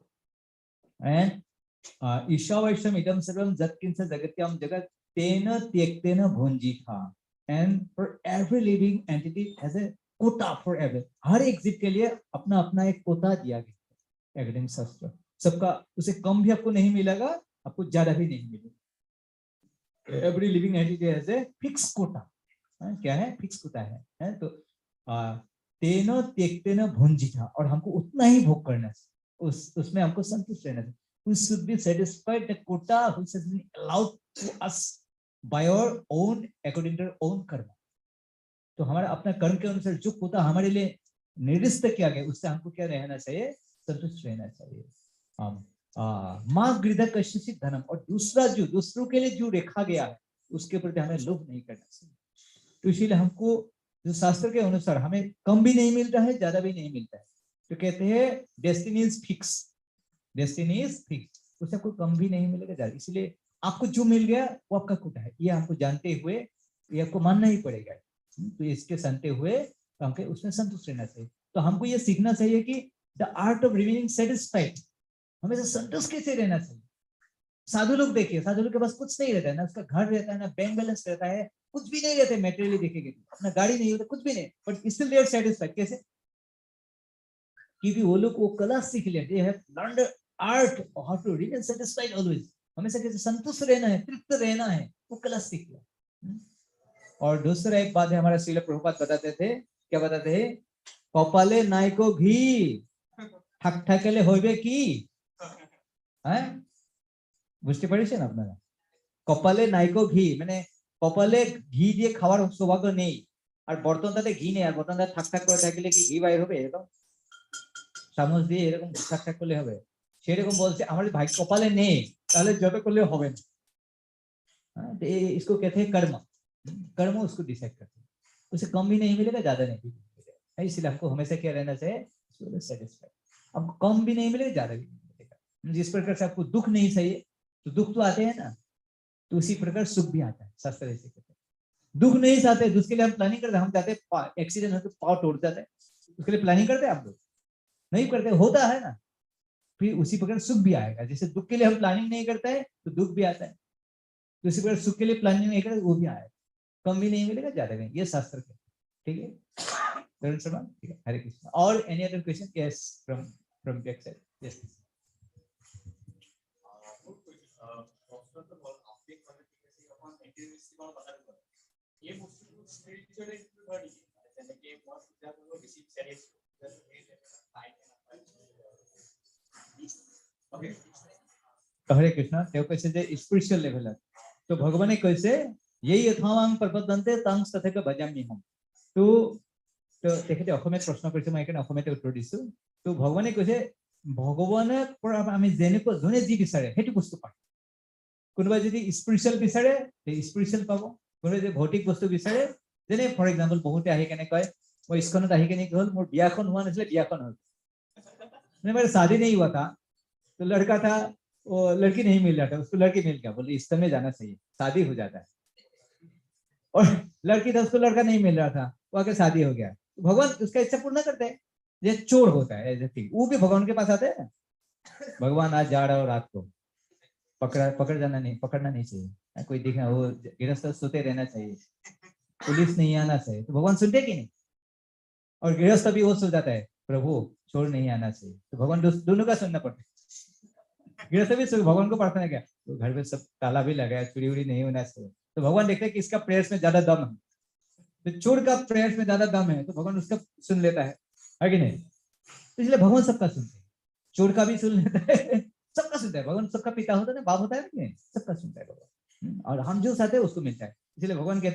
And Isha Vaishyam Idam Sarvam Jat Kinsa Jagatyam Jagat Tena Tyektena Bhunjitha. And for every living entity has a quota forever. हर एक जीव के लिए अपना अपना एक कोटा दिया गया है एकेडमिक शास्त्र. सबका उसे कम भी आपको नहीं मिलेगा, आपको ज्यादा भी नहीं मिलेगा. Every living entity has a fixed quota. क्या है? फिक्स कोटा है. तो तेना त्यक्तेना भुंजिता, और हमको उतना ही भोग करना है, उसमें हमको संतुष्ट रहना है. We should be satisfied the quota which has been allowed to us by our own according to our own karma. तो हमारा अपना कर्म के अनुसार जो कोटा हमारे लिए निर्दिष्ट किया गया उससे हमको क्या रहना चाहिए? संतुष्ट रहना चाहिए. माँ गृध कश्यचित धनम, और दूसरा जो दूसरों के लिए जो रखा गया है उसके प्रति हमें लोभ नहीं करना चाहिए. तो इसीलिए हमको जो शास्त्र के अनुसार हमें कम भी नहीं मिलता है, ज्यादा भी नहीं मिलता है. तो कहते हैं destiny is fix, destiny is fix, उससे कोई कम भी नहीं मिलेगा ज्यादा. इसलिए आपको जो मिल गया वो आपका कोटा है, ये हमको जानते हुए ये आपको मानना ही पड़ेगा. तो इसके जानते हुए हमको उसमें संतुष्ट रहना चाहिए. तो हमको ये सीखना चाहिए कि the art of remaining satisfied, हमेशा संतुष्ट कैसे रहना चाहिए. साधु लोग देखिए, साधु लोग के पास कुछ नहीं रहता है, ना उसका घर रहता है, ना बैंक बैलेंस रहता है, कुछ भी नहीं रहता है. मेटेरियली देखेंगे अपना गाड़ी नहीं होता, कुछ भी नहीं, but still they are satisfied. कैसे? क्योंकि वो लोग वो कला सीख लिए, they have learned art how to remain satisfied always. हमेशा कैसे संतुष्ट रहना है, तृप्त रहना है, वो कला सीख लिया. और दूसरा एक बात है, हमारा श्रील प्रभुपाद बताते थे, क्या बताते हैं? कपाले नायको घी ठाक ठाकले होइबे की, হ্যাঁ বুঝতে পারছেন আপনারা? কপালে নাইকো ঘি মানে কপালে ঘি দিয়ে খাওয়ার সৌভাগ্য নেই, আর বর্তনটাতে ঘি নেই, আর বর্তনটা ঠাক ঠাক করে থাকলে কি ঘি বাইর হবে? এরকম চামচ দিয়ে এরকম ঠাক ঠাক করলে হবে? সেরকম বলছে আমার ভাই কপালে নেই, তাহলে যত করলে হবে না. इसको कहते हैं कर्म. कर्म उसको डिसाइड करते हैं, उसे कम भी नहीं मिलेगा, ज्यादा नहीं मिलेगा. इसलिए आपको हमेशा क्या रहना चाहिए? सेटिस्फाइड. आपको कम भी नहीं मिलेगा, ज्यादा भी नहीं मिलेगा. जिस प्रकार से आपको दुख नहीं चाहिए, तो दुख तो आते हैं ना, तो उसी प्रकार सुख भी आता है. शास्त्र ऐसे कहते हैं. दुख नहीं चाहते, उसके लिए हम प्लानिंग करते हैं. हम चाहते हैं एक्सीडेंट हो तो पाँव टूट जाता है, उसके लिए प्लानिंग करते हैं. आप लोग नहीं करते, होता है ना. फिर उसी प्रकार सुख भी आएगा. जैसे दुख के लिए हम प्लानिंग नहीं करते हैं तो दुख भी आता है, तो इसी प्रकार सुख के लिए प्लानिंग नहीं करते वो भी आएगा. कम भी नहीं मिलेगा, ज्यादा नहीं. ये शास्त्र कहते हैं. ठीक है, ठीक है. हरे कृष्ण. और any other question? Yes, from back side. Yes. ये बस्तु स्पिरिचुअल इंक्लूड जैसे कि बहुत ज्यादा लोग किसी चैरिटी ओके. हरे कृष्ण. तेव कैसे जे स्पिरिचुअल लेवल है, तो भगवान कैसे यही यथावांग प्रपदन्ते तांग तथैव भजामि हम. तो তেখেতে অসমীয়াত প্ৰশ্ন কৰিছে, মই এখানে অসমীয়াতে উত্তৰ দিছো. তো ভগৱানে কৈছে ভগৱানৰ পৰা আমি যেনেকৈ যোনে যি বিচাৰে সেইটো বস্তু পায়. কোনোবাই যদি স্পিৰিচুৱেল বিচাৰে তে স্পিৰিচুৱেল পাব, কোনোবাই যদি ভৌতিক বস্তু বিচাৰে, যেনে ফৰ এক্সাম্পল বহুতে আহি কেনে কয় মই ইস্কনত আহি কেনে কি হ'ল, মোৰ বিয়াখন হোৱা নাছিলে, বিয়াখন হ'ল. मेरा शादी नहीं हुआ था, तो लड़का था, वो लड़की नहीं मिल रहा था, उसको लड़की मिल गया, बोले इस समय जाना चाहिए, शादी हो जाता है. और लड़की था, उसको लड़का नहीं मिल रहा था, वो आके शादी हो गया. तो भगवान उसका इच्छा पूर्ण करते हैं. ये चोर होता है, वो भी भगवान के पास आते हैं. भगवान आज जा रहा हो, रात को पकड़ना नहीं चाहिए. कोई दिखा, वो गृहस्थ सोते रहना चाहिए, पुलिस नहीं आना चाहिए. तो भगवान सुनते कि नहीं? और गृहस्थ भी वो सोच जाता है प्रभु चोर नहीं आना चाहिए. तो भगवान दोनों का सुनना पड़ता है. गृहस्थ भी भगवान को प्रार्थना किया, तो घर में सब ताला भी लगाया, चोरी उड़ी नहीं होना चाहिए. तो भगवान देखते हैं कि इसका प्रेयर्स में ज्यादा दम है, तो चोर का प्रेयर्स में ज्यादा दम है तो भगवान उसका सुन लेता है कि नहीं? तो इसलिए भगवान सबका सुनते हैं, चोर का भी सुन लेता है, सबका सुनता है। भगवान सबका पिता होता है ना, बाप होता है कि नहीं? सबका सुनता है भगवान। और हम जो चाहते हैं उसको मिलता है। इसलिए भगवान कहते हैं